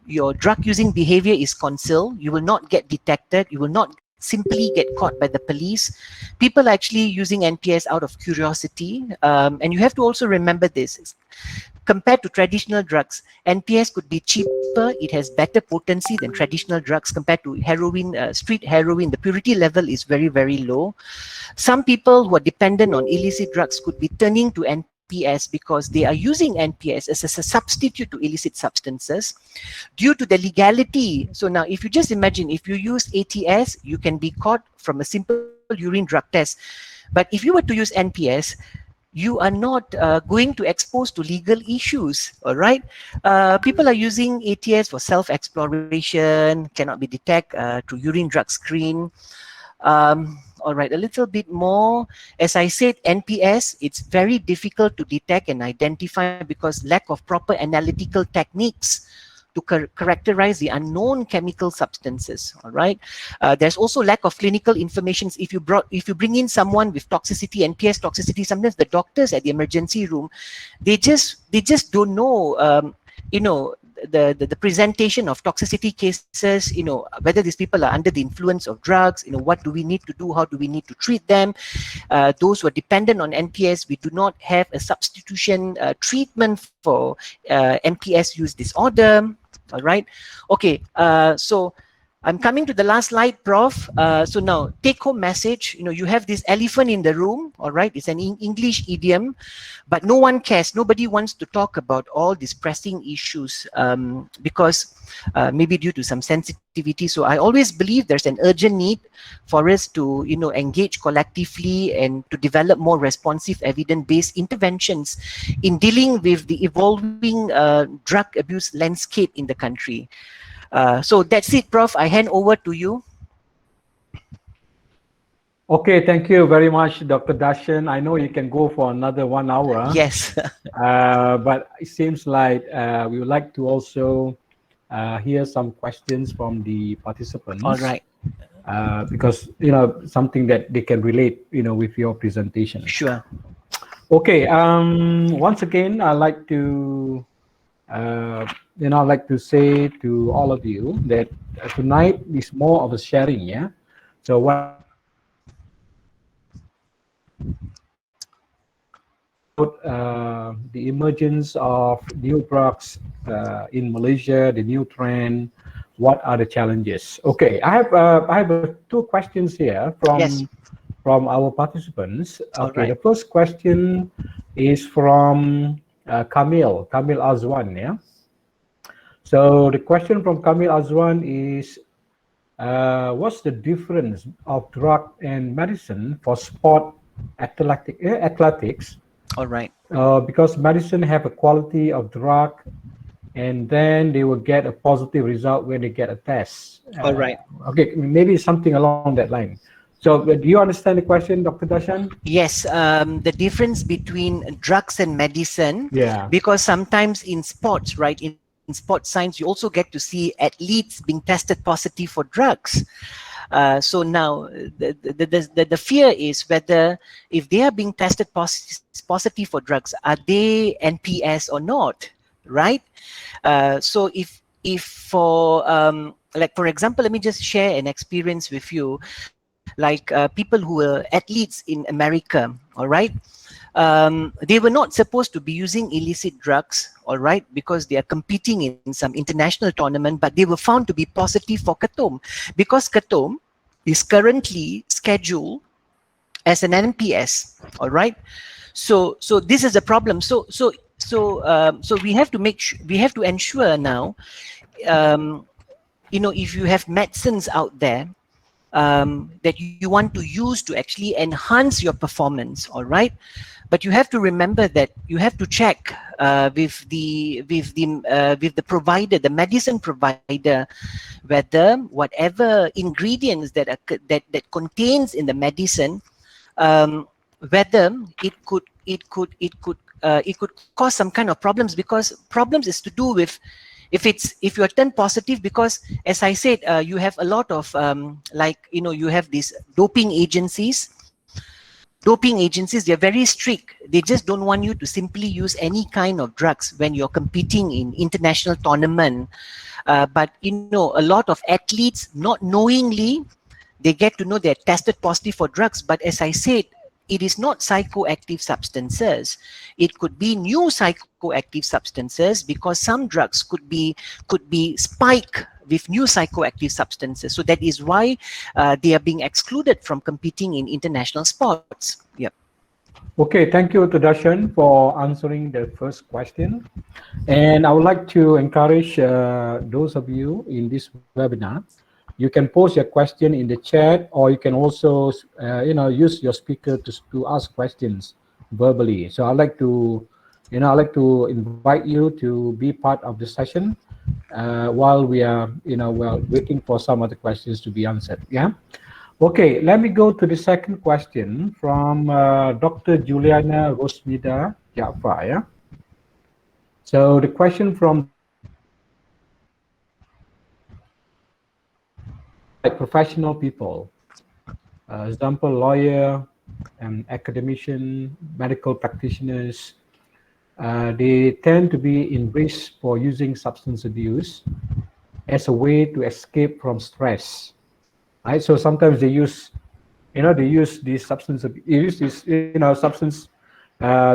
Your drug using behavior is concealed. You will not get detected. You will not simply get caught by the police. People are actually using NPS out of curiosity. And you have to also remember this. Compared to traditional drugs, NPS could be cheaper. It has better potency than traditional drugs compared to heroin, street heroin. The purity level is very, very low. Some people who are dependent on illicit drugs could be turning to NPS because they are using NPS as a substitute to illicit substances due to the legality. So now, if you just imagine, if you use ATS, you can be caught from a simple urine drug test. But if you were to use NPS, you are not going to expose to legal issues, all right? People are using ATS for self-exploration, cannot be detected through urine drug screen. All right, a little bit more. As I said, NPS, it's very difficult to detect and identify because lack of proper analytical techniques to characterize the unknown chemical substances. All right. There's also lack of clinical information. If you bring in someone with toxicity, NPS toxicity, sometimes the doctors at the emergency room, they just don't know, the presentation of toxicity cases, whether these people are under the influence of drugs, what do we need to do, how do we need to treat them. Those who are dependent on NPS, we do not have a substitution treatment for NPS use disorder. All right. Okay. So I'm coming to the last slide, Prof. So now, take-home message. You have this elephant in the room. All right. It's an English idiom, but no one cares. Nobody wants to talk about all these pressing issues because maybe due to some sensitivity. So I always believe there's an urgent need for us to, engage collectively and to develop more responsive, evidence-based interventions in dealing with the evolving drug abuse landscape in the country. So that's it, Prof. I hand over to you. Okay, thank you very much, Dr. Darshan. I know you can go for another 1 hour. Yes. But it seems like we would like to also hear some questions from the participants. All right. Because, something that they can relate, with your presentation. Sure. Okay. Once again, I'd like to say to all of you that tonight is more of a sharing, yeah? So what the emergence of new drugs in Malaysia, the new trend, what are the challenges? Okay, I have two questions here from our participants. Okay, right. The first question is from Kamil Azwan, yeah? So the question from Kamil Azwan is, what's the difference of drug and medicine for sport athletics? All right. Because medicine have a quality of drug, and then they will get a positive result when they get a test. All right. Okay, maybe something along that line. So do you understand the question, Dr. Darshan? Yes, the difference between drugs and medicine, Yeah. because sometimes in sports, right, in sports science, you also get to see athletes being tested positive for drugs. So now the fear is whether if they are being tested positive for drugs, are they NPS or not, right? So if for like for example, let me just share an experience with you. Like people who were athletes in America, all right? They were not supposed to be using illicit drugs, all right, because they are competing in some international tournament, but they were found to be positive for Ketom, because Ketom is currently scheduled as an NPS, all right? So this is a problem. So we have to ensure now, if you have medicines out there that you want to use to actually enhance your performance, all right? But you have to remember that you have to check with the provider, the medicine provider, whether whatever ingredients that contains in the medicine, whether it could cause some kind of problems, because problems is to do with if you're turned positive, because as I said, you have a lot of you have these doping agencies. They're very strict. They just don't want you to simply use any kind of drugs when you're competing in international tournament. But a lot of athletes, not knowingly, they get to know they're tested positive for drugs. But as I said, it is not psychoactive substances. It could be new psychoactive substances, because some drugs could be spiked with new psychoactive substances. So that is why they are being excluded from competing in international sports. Yep. Okay, thank you to Darshan for answering the first question. And I would like to encourage those of you in this webinar, you can post your question in the chat, or you can also use your speaker to ask questions verbally. So I'd like to invite you to be part of the session while we are waiting for some of the questions to be answered. Yeah. Okay, let me go to the second question from Dr. Juliana Rosmida Jafar. Yeah. So the question from like professional people, example lawyer and academician, medical practitioners, they tend to be in risk for using substance abuse as a way to escape from stress, right? So sometimes they use, they use these substance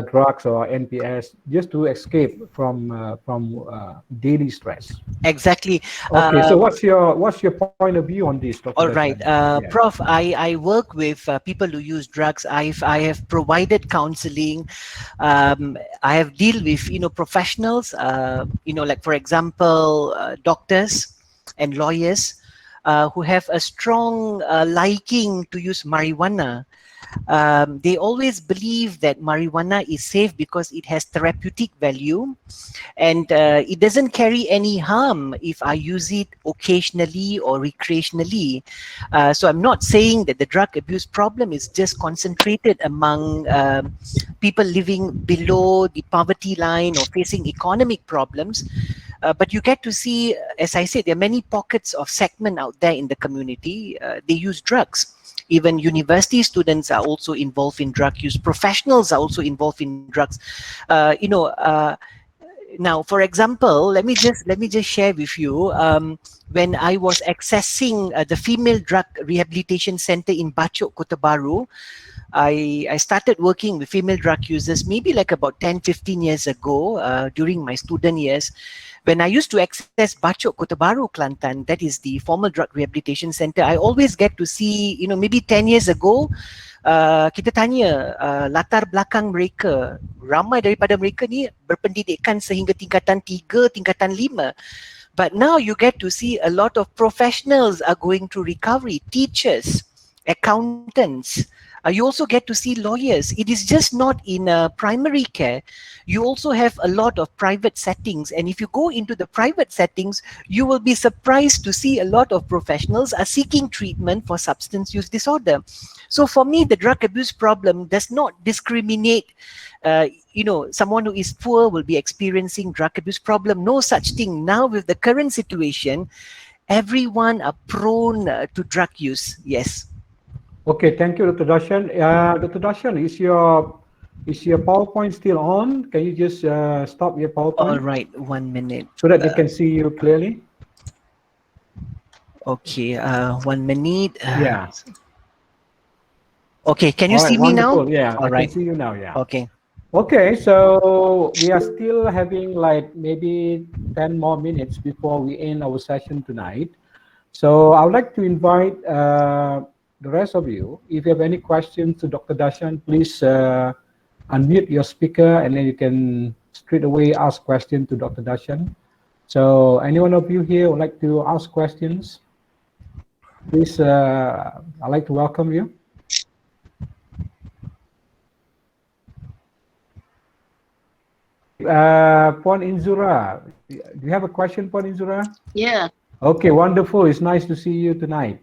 drugs or NPS just to escape from daily stress. Exactly. Okay, so what's your point of view on this, Dr. All right, Darshan? Yeah. Prof. I work with people who use drugs. I have provided counseling. I have deal with professionals. Like for example, doctors and lawyers who have a strong liking to use marijuana. They always believe that marijuana is safe because it has therapeutic value, and it doesn't carry any harm if I use it occasionally or recreationally. So I'm not saying that the drug abuse problem is just concentrated among people living below the poverty line or facing economic problems. But you get to see, as I said, there are many pockets of segment out there in the community. They use drugs. Even university students are also involved in drug use. Professionals are also involved in drugs. Now, for example, let me just share with you. When I was accessing the female drug rehabilitation center in Bachok, Kota Baru, I started working with female drug users maybe like about 10-15 years ago during my student years. When I used to access Bachok, Kota Baru, Kelantan, that is the formal drug rehabilitation center, I always get to see, maybe 10 years ago, kita tanya latar belakang mereka. Ramai daripada mereka ni berpendidikan sehingga tingkatan 3, tingkatan 5. But now you get to see a lot of professionals are going through recovery, teachers, accountants. You also get to see lawyers. It is just not in primary care. You also have a lot of private settings. And if you go into the private settings, you will be surprised to see a lot of professionals are seeking treatment for substance use disorder. So for me, the drug abuse problem does not discriminate. Someone who is poor will be experiencing drug abuse problem. No such thing. Now with the current situation, everyone are prone to drug use. Yes. Okay, thank you, Dr. Darshan. Dr. Darshan, is your PowerPoint still on? Can you just stop your PowerPoint? All right, 1 minute. So that they can see you clearly? Okay, 1 minute. Yeah. Okay, can you All right, see me wonderful. now? Yeah, All I right. can see you now, yeah. Okay. Okay, so we are still having like maybe 10 more minutes before we end our session tonight. So I would like to invite the rest of you, if you have any questions to Dr. Darshan, please unmute your speaker and then you can straight away ask questions to Dr. Darshan. So any one of you here would like to ask questions, please, I'd like to welcome you. Puan Inzura, do you have a question, Puan Inzura? Yeah. Okay, wonderful. It's nice to see you tonight.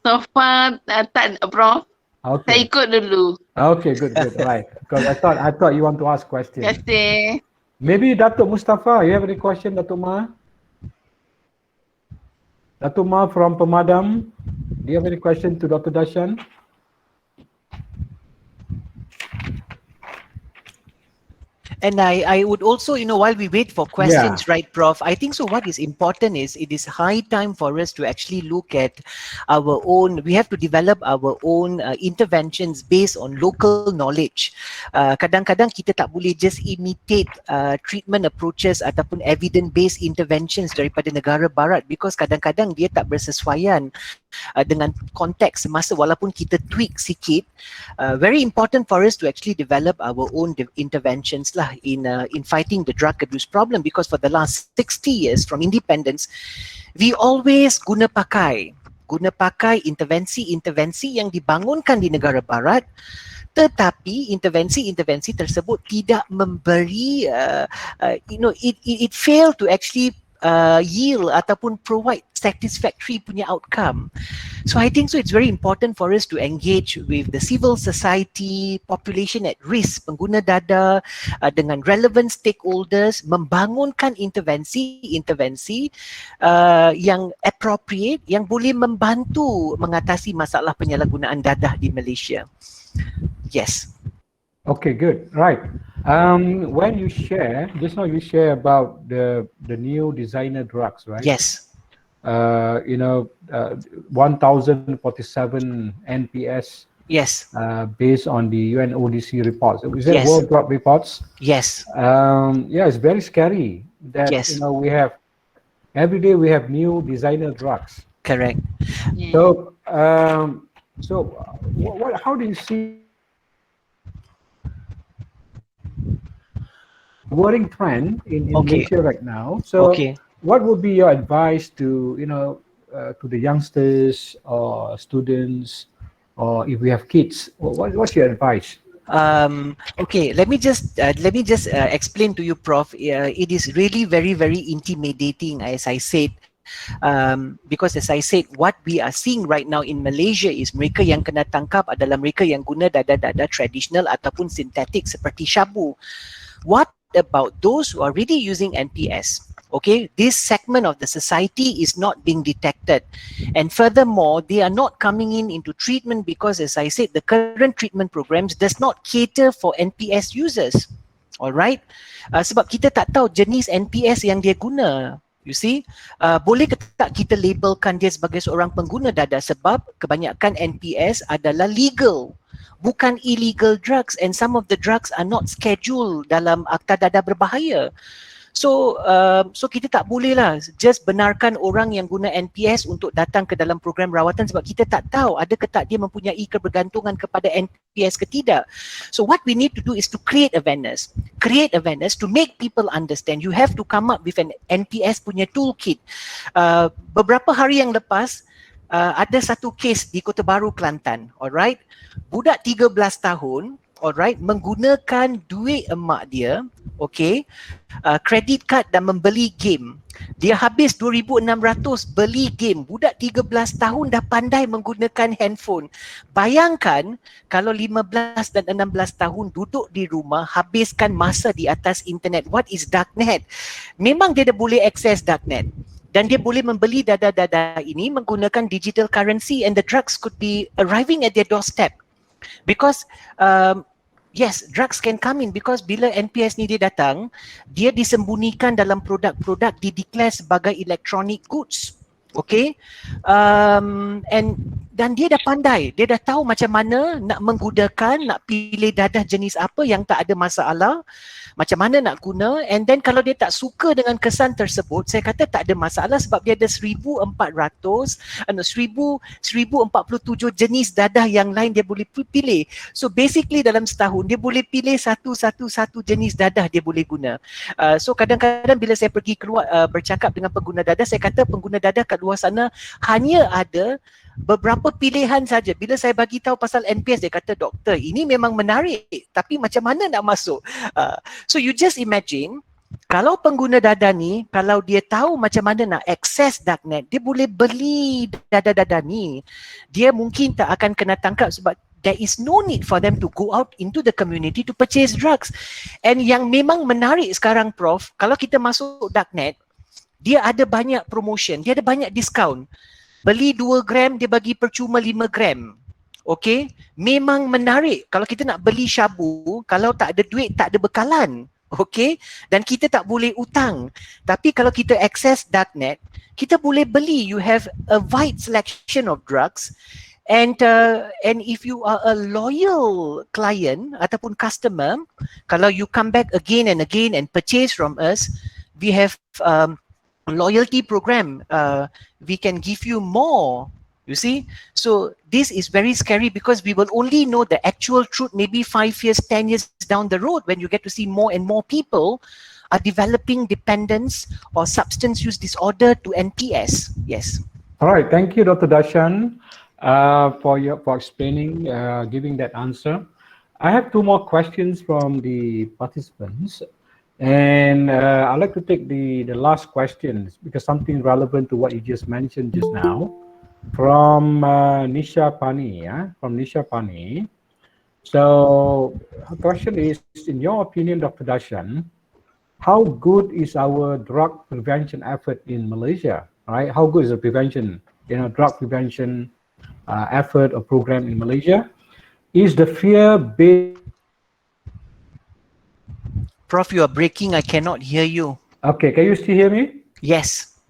So far, tak, Prof. Saya Okay. ikut dulu. Okay, good, right. Because I thought you want to ask questions. Terima kasih. Maybe Datuk Mustafa, you have any question, Datuk Ma? Datuk Ma from PEMADAM, do you have any question to Dr. Darshan? And I would also, while we wait for questions, right, Prof, I think so what is important is it is high time for us to actually look at our own, we have to develop our own interventions based on local knowledge. Kadang-kadang kita tak boleh just imitate treatment approaches ataupun evidence-based interventions daripada negara barat because kadang-kadang dia tak bersesuaian dengan konteks semasa walaupun kita tweak sikit. Very important for us to actually develop our own interventions lah in fighting the drug abuse problem because for the last 60 years from independence, we always guna pakai intervensi-intervensi yang dibangunkan di negara barat, tetapi intervensi-intervensi tersebut tidak memberi, it failed to actually yield ataupun provide satisfactory punya outcome. So I think so it's very important for us to engage with the civil society, population at risk, pengguna dada, dengan relevant stakeholders, membangunkan intervensi yang appropriate, yang boleh membantu mengatasi masalah penyalahgunaan dadah di Malaysia. Yes. Okay, good. Right. When you share, just now you share about the new designer drugs, right? Yes. 1047 NPS. Yes. Based on the UNODC reports. Is that Yes. World Drug reports? Yes. Yeah, it's very scary that Yes. we have every day we have new designer drugs. Correct. So how do you see worrying trend in Malaysia right now? So what would be your advice to to the youngsters or students, or if we have kids, what's your advice? Okay, let me just explain to you, Prof. It is really very, very intimidating, as I said, because as I said, what we are seeing right now in Malaysia is mereka yang kena tangkap adalah mereka yang guna dada-dada tradisional ataupun sintetik seperti shabu. What about those who are really using NPS? Okay, this segment of the society is not being detected, and furthermore, they are not coming into treatment because, as I said, the current treatment programs does not cater for NPS users. Alright, sebab kita tak tahu jenis NPS yang dia guna. You see, boleh ke tak kita labelkan dia sebagai seorang pengguna dada, sebab kebanyakan NPS adalah legal, bukan illegal drugs, and some of the drugs are not scheduled dalam akta dada berbahaya. So kita tak boleh lah just benarkan orang yang guna NPS untuk datang ke dalam program rawatan, sebab kita tak tahu ada ke tak dia mempunyai kebergantungan kepada NPS ke tidak. So what we need to do is to create awareness to make people understand. You have to come up with an NPS punya toolkit. Beberapa hari yang lepas, ada satu kes di Kota Baru, Kelantan. Alright, budak 13 tahun, alright, menggunakan duit emak dia, okay, credit card dan membeli game. Dia habis 2,600 beli game. Budak 13 tahun dah pandai menggunakan handphone. Bayangkan kalau 15 dan 16 tahun duduk di rumah, habiskan masa di atas internet. What is darknet? Memang dia dah boleh access darknet, dan dia boleh membeli dada-dada ini menggunakan digital currency, and the drugs could be arriving at their doorstep. Because yes, drugs can come in because bila NPS ni dia datang, dia disembunyikan dalam produk-produk di-declare sebagai electronic goods. Okay, dan dia dah pandai, dia dah tahu macam mana nak menggunakan, nak pilih dadah jenis apa yang tak ada masalah, macam mana nak guna. And then kalau dia tak suka dengan kesan tersebut, saya kata tak ada masalah, sebab dia ada 1047 jenis dadah yang lain dia boleh pilih. So basically dalam setahun dia boleh pilih satu jenis dadah dia boleh guna. So kadang-kadang bila saya pergi keluar bercakap dengan pengguna dadah, saya kata pengguna dadah kat luar sana hanya ada beberapa pilihan saja. Bila saya bagi tahu pasal NPS, dia kata, doktor, ini memang menarik, tapi macam mana nak masuk? So you just imagine, kalau pengguna dada ni, kalau dia tahu macam mana nak access darknet, dia boleh beli dada-dada ni. Dia mungkin tak akan kena tangkap sebab there is no need for them to go out into the community to purchase drugs. And yang memang menarik sekarang, Prof, kalau kita masuk darknet, dia ada banyak promotion, dia ada banyak diskaun. Beli 2 gram, dia bagi percuma 5 gram. Okay, memang menarik. Kalau kita nak beli shabu, kalau tak ada duit, tak ada bekalan. Okay, dan kita tak boleh utang. Tapi kalau kita access darknet, kita boleh beli. You have a wide selection of drugs. And if you are a loyal client ataupun customer, kalau you come back again and again and purchase from us, we have loyalty program. We can give you more, you see. So this is very scary because we will only know the actual truth maybe 5 years, 10 years down the road, when you get to see more and more people are developing dependence or substance use disorder to NPS. Yes. All right, thank you, Dr. Darshan, for explaining, giving that answer. I have 2 more questions from the participants. And I'd like to take the last questions because something relevant to what you just mentioned just now from Nisha Pani, yeah? From Nisha Pani. So her question is, in your opinion, Dr. Darshan, how good is our drug prevention effort in Malaysia, right? How good is the prevention, drug prevention effort or program in Malaysia? Is the fear-based Prof, you are breaking. I cannot hear you. Okay, can you still hear me? Yes.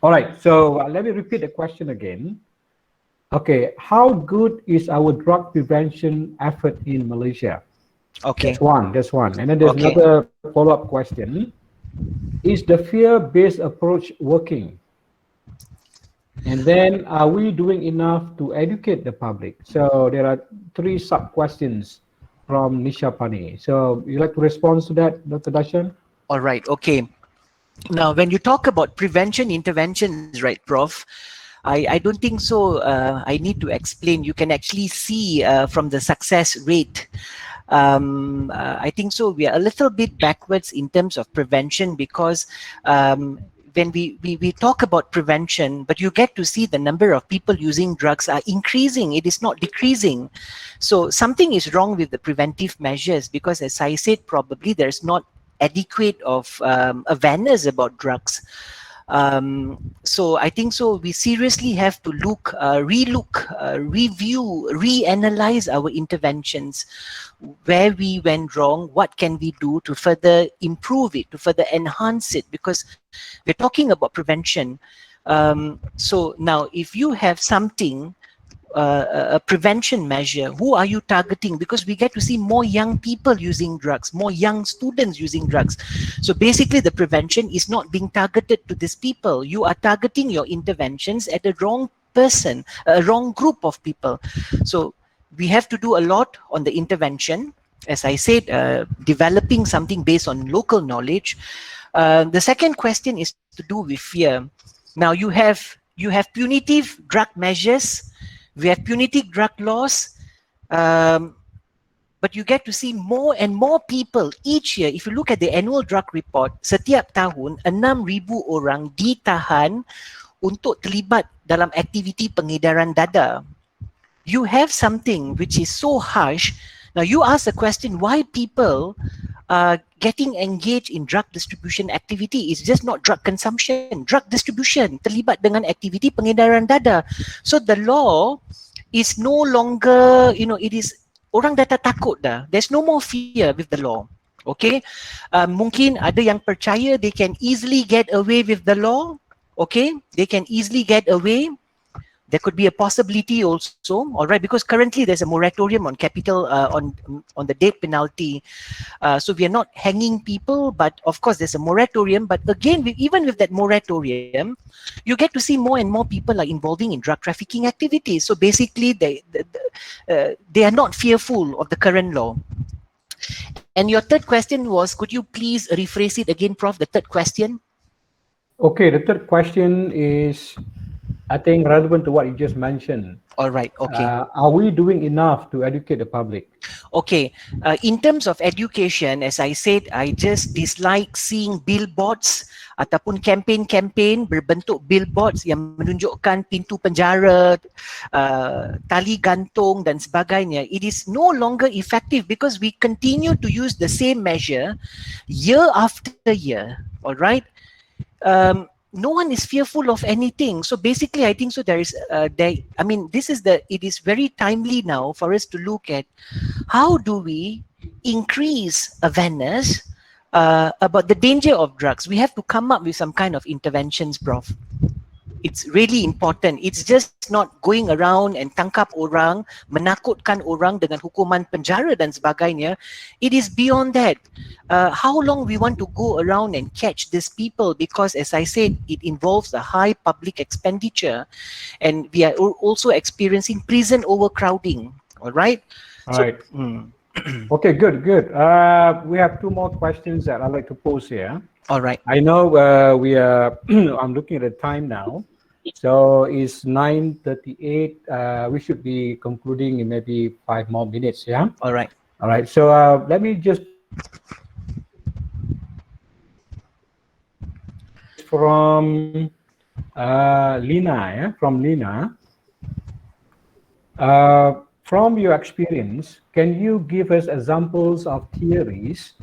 All right, so let me repeat the question again. Okay, how good is our drug prevention effort in Malaysia? Okay. That's one. And then there's Okay. another follow-up question. Is the fear-based approach working? And then are we doing enough to educate the public? So there are three sub-questions from Nisha Pani. So you like to respond to that, Dr. Darshan? All right. Okay. Now, when you talk about prevention interventions, right, Prof, I don't think so. I need to explain. You can actually see from the success rate. I think so. We are a little bit backwards in terms of prevention because when we talk about prevention, but you get to see the number of people using drugs are increasing. It is not decreasing. So something is wrong with the preventive measures because, as I said, probably there's not adequate of awareness about drugs. So I think so we seriously have to look, relook, review, reanalyze our interventions, where we went wrong, what can we do to further improve it, to further enhance it, because we're talking about prevention. So now if you have something, a prevention measure, who are you targeting? Because we get to see more young people using drugs, more young students using drugs. So basically the prevention is not being targeted to these people. You are targeting your interventions at the wrong person, a wrong group of people. So we have to do a lot on the intervention. As I said, developing something based on local knowledge. The second question is to do with fear. Now you have punitive drug measures. We have punitive drug laws, but you get to see more and more people each year. If you look at the annual drug report, setiap tahun 6,000 orang ditahan untuk terlibat dalam aktiviti pengedaran dada. You have something which is so harsh. Now you ask the question, why people getting engaged in drug distribution activity is just not drug consumption, drug distribution, terlibat dengan aktiviti pengedaran dada. So the law is no longer, it is, orang dah tak takut dah. There's no more fear with the law. Okay, mungkin ada yang percaya they can easily get away with the law. Okay, they can easily get away. There could be a possibility also, all right, because currently there's a moratorium on capital, on the death penalty. So we are not hanging people, but of course there's a moratorium. But again, even with that moratorium, you get to see more and more people are involving in drug trafficking activities. So basically, they are not fearful of the current law. And your third question was, could you please rephrase it again, Prof, the third question? Okay, the third question is, I think, relevant to what you just mentioned. All right, okay. Are we doing enough to educate the public? Okay, in terms of education, as I said, I just dislike seeing billboards ataupun campaign berbentuk billboards yang menunjukkan pintu penjara, tali gantung dan sebagainya. It is no longer effective because we continue to use the same measure year after year, all right? No one is fearful of anything. So basically, I think so it is very timely now for us to look at how do we increase awareness about the danger of drugs. We have to come up with some kind of interventions, Prof. It's really important. It's just not going around and tangkap orang, menakutkan orang dengan hukuman penjara dan sebagainya. It is beyond that. How long we want to go around and catch these people, because as I said, it involves a high public expenditure, and we are also experiencing prison overcrowding. All right? All right. Okay, good. We have two more questions that I'd like to pose here. All right. I know we are, I'm looking at the time now. So it's 9:38. We should be concluding in maybe 5 more minutes, yeah? All right. All right. So let me just from Lina. Yeah? From Lina. From your experience, can you give us examples of theories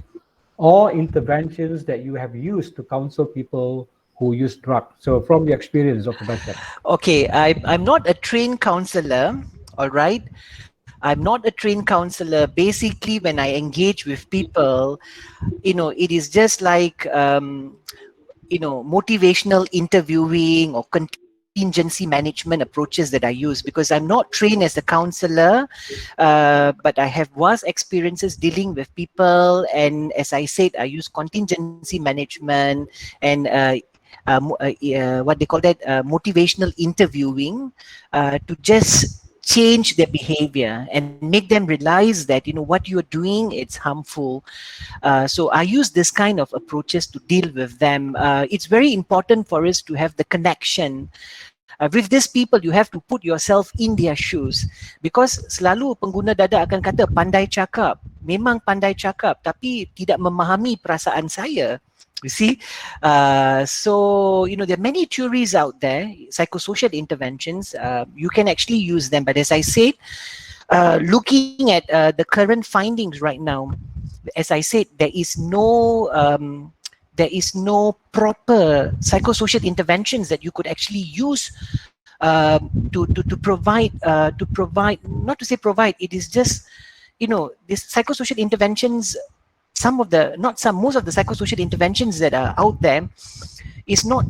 or interventions that you have used to counsel people who use drugs? So from your experience of production. Okay, I'm not a trained counselor, all right? I'm not a trained counselor. Basically, when I engage with people, it is just like, motivational interviewing or contingency management approaches that I use, because I'm not trained as a counselor, but I have vast experiences dealing with people. And as I said, I use contingency management and what they call that, motivational interviewing, to just change their behavior and make them realize that what you're doing, it's harmful. So I use this kind of approaches to deal with them. It's very important for us to have the connection with these people. You have to put yourself in their shoes, because selalu pengguna dada akan kata pandai cakap, memang pandai cakap, tapi tidak memahami perasaan saya. You see, so there are many theories out there, psychosocial interventions. You can actually use them, but as I said, looking at the current findings right now, as I said, there is no proper psychosocial interventions that you could actually use to provide, not to say provide. It is just these psychosocial interventions. Most of the psychosocial interventions that are out there is not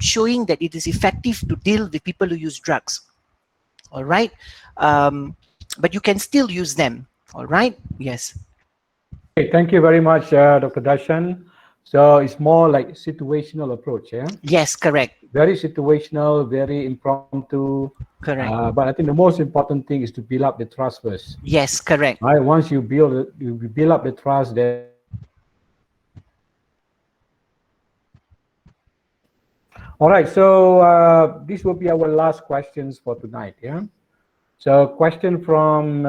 showing that it is effective to deal with people who use drugs. All right, but you can still use them. All right. Yes. Okay, thank you very much, Dr. Darshan. So it's more like situational approach, yeah? Yes, correct. Very situational, very impromptu. Correct. But I think the most important thing is to build up the trust first. Yes, correct. Right. Once you build up the trust, then all right. So this will be our last questions for tonight. Yeah. So question from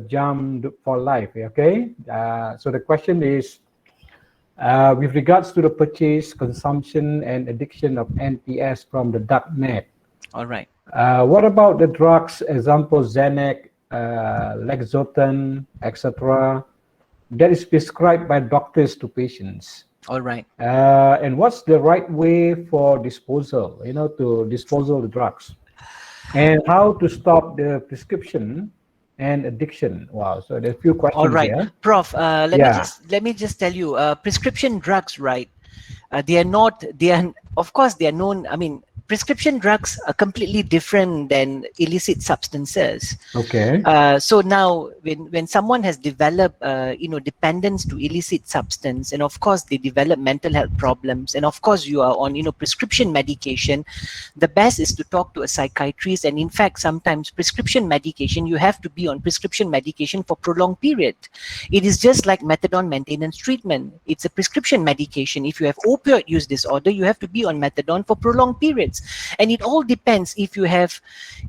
Jam for Life. Okay. So the question is, with regards to the purchase, consumption, and addiction of NPS from the dark net. All right. What about the drugs? Example, Xanax, Lexotan, etc. That is prescribed by doctors to patients. All right. And what's the right way for disposal? To disposal the drugs, and how to stop the prescription and addiction. Wow. So there's a few questions. All right, here. Prof. Let me just tell you, prescription drugs, right? They are of course they are known. I mean, prescription drugs are completely different than illicit substances. Okay. So now, when someone has developed, dependence to illicit substance, and of course they develop mental health problems, and of course you are on, prescription medication, the best is to talk to a psychiatrist. And in fact, sometimes prescription medication, you have to be on prescription medication for prolonged period. It is just like methadone maintenance treatment. It's a prescription medication. If you have opioid use disorder, you have to be on methadone for prolonged periods. And it all depends if you have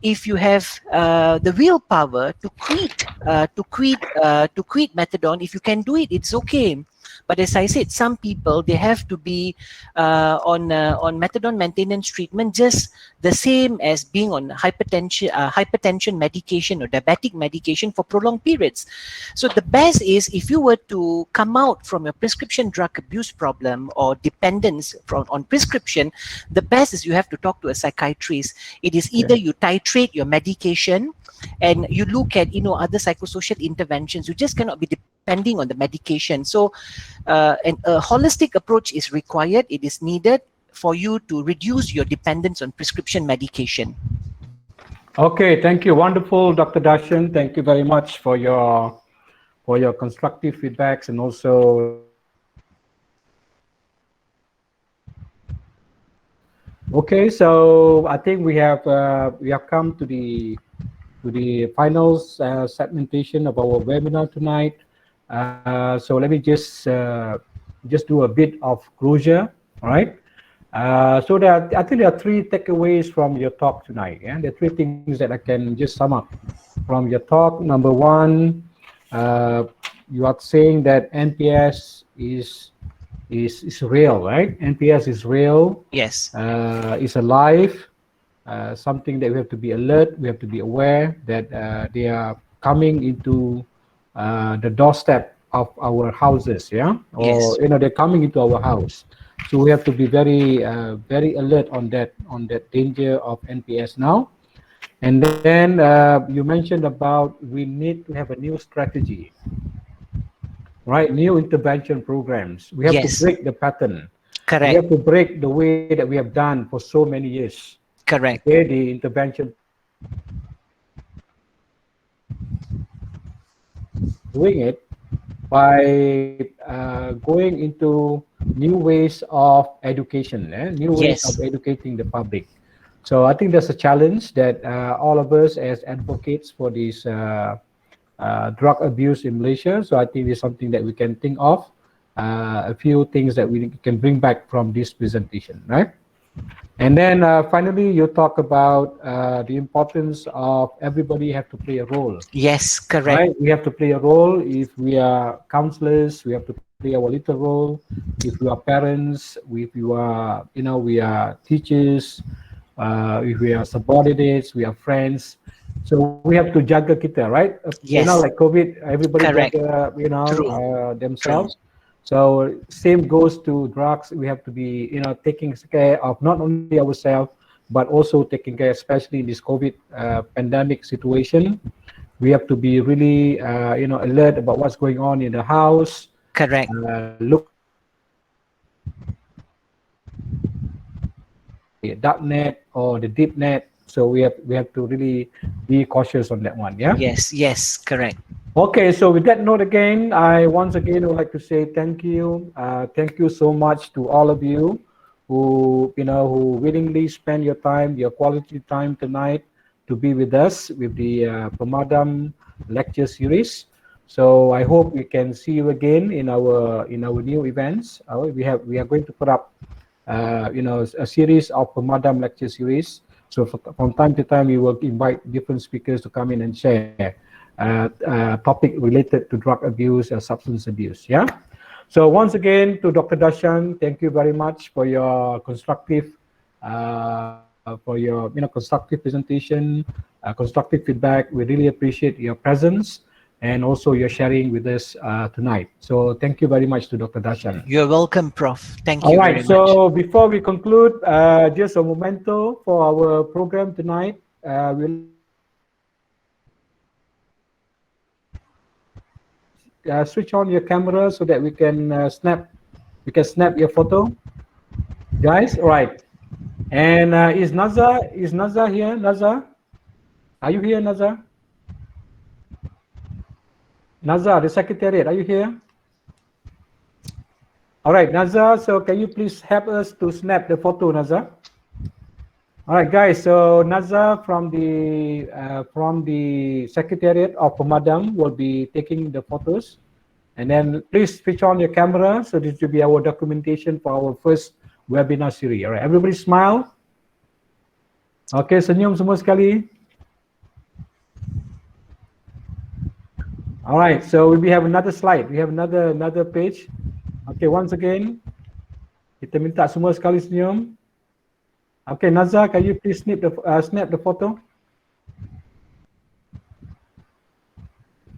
the willpower to quit methadone. If you can do it, it's okay. But as I said, some people, they have to be on methadone maintenance treatment, just the same as being on hypertension medication or diabetic medication for prolonged periods. So the best is, if you were to come out from your prescription drug abuse problem or dependence on prescription, the best is you have to talk to a psychiatrist. It is either you titrate your medication and you look at other psychosocial interventions. You just cannot be depending on the medication. So a holistic approach is required. It is needed for you to reduce your dependence on prescription medication. Okay, thank you. Wonderful, Dr. Darshan. Thank you very much for your constructive feedbacks, and also okay. So I think we have come to the final segmentation of our webinar tonight. So let me just do a bit of closure. All right. So I think there are three takeaways from your talk tonight. Yeah, there are three things that I can just sum up from your talk. Number one, you are saying that NPS is is real, right? NPS is real. Yes. It's alive. Something that we have to be alert. We have to be aware that they are coming into the doorstep of our houses, yeah, or Yes. they're coming into our house. So we have to be very very alert on that danger of NPS now. And then you mentioned about we need to have a new strategy, right? New intervention programs. We have to Yes. break the pattern. We Correct. have to break the way that we have done for so many years. Correct. Okay, the intervention doing it by going into new ways of education, new ways of Yes. educating the public. So I think that's a challenge that all of us as advocates for this drug abuse in Malaysia. So I think it's something that we can think of, a few things that we can bring back from this presentation, right? And then finally, you talk about the importance of everybody have to play a role. Yes. Correct. Right? We have to play a role. If we are counselors, we have to play our little role. If we are parents, if you are, we are teachers, if we are subordinates, we are friends. So we have to jaga kita, right? Yes. Like COVID, everybody Correct. jaga, True. themselves. So same goes to drugs. We have to be, taking care of not only ourselves, but also taking care, especially in this COVID pandemic situation. We have to be really, alert about what's going on in the house. Correct. Look the dark net or the deep net. So we have to really be cautious on that one. Yeah. Yes. Yes. Correct. Okay, so with that note again, I once again would like to say thank you. Thank you so much to all of you who willingly spend your time, your quality time tonight to be with us with the PEMADAM lecture series. So I hope we can see you again in our new events. We are going to put up a series of PEMADAM lecture series. So from time to time, we will invite different speakers to come in and share topic related to drug abuse or substance abuse. Yeah. So once again, to Dr. Darshan, thank you very much for your constructive constructive presentation, constructive feedback. We really appreciate your presence and also your sharing with us tonight. So thank you very much to Dr. Darshan. You're welcome, Prof. Thank All you right, very much. so before we conclude, just a memento for our program tonight. We'll switch on your camera so that we can snap your photo, guys. All right. And is Naza here? Naza, are you here, Naza? Naza, the secretariat, are you here? All right, Naza. So can you please help us to snap the photo, Naza? All right, guys. So Naza from the secretariat of PEMADAM will be taking the photos, and then please switch on your camera. So this will be our documentation for our first webinar series. All right, everybody smile. Okay, senyum semua sekali. All right, so we have another slide. We have another page. Okay, once again, kita minta semua sekali senyum. Okay, Naza, can you please snap the photo?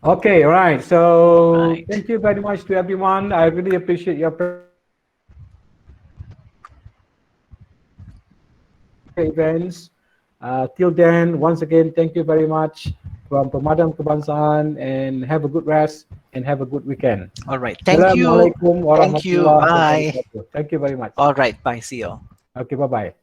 Okay, all right. So thank you very much to everyone. I really appreciate your events. Till then, once again, thank you very much from PEMADAM Kebangsaan, and have a good rest and have a good weekend. All right. Thank you. Assalamualaikum Thank you. warahmatullahi Bye. wabarakatuh. Thank you very much. All right. Bye. See you all. Okay, bye-bye.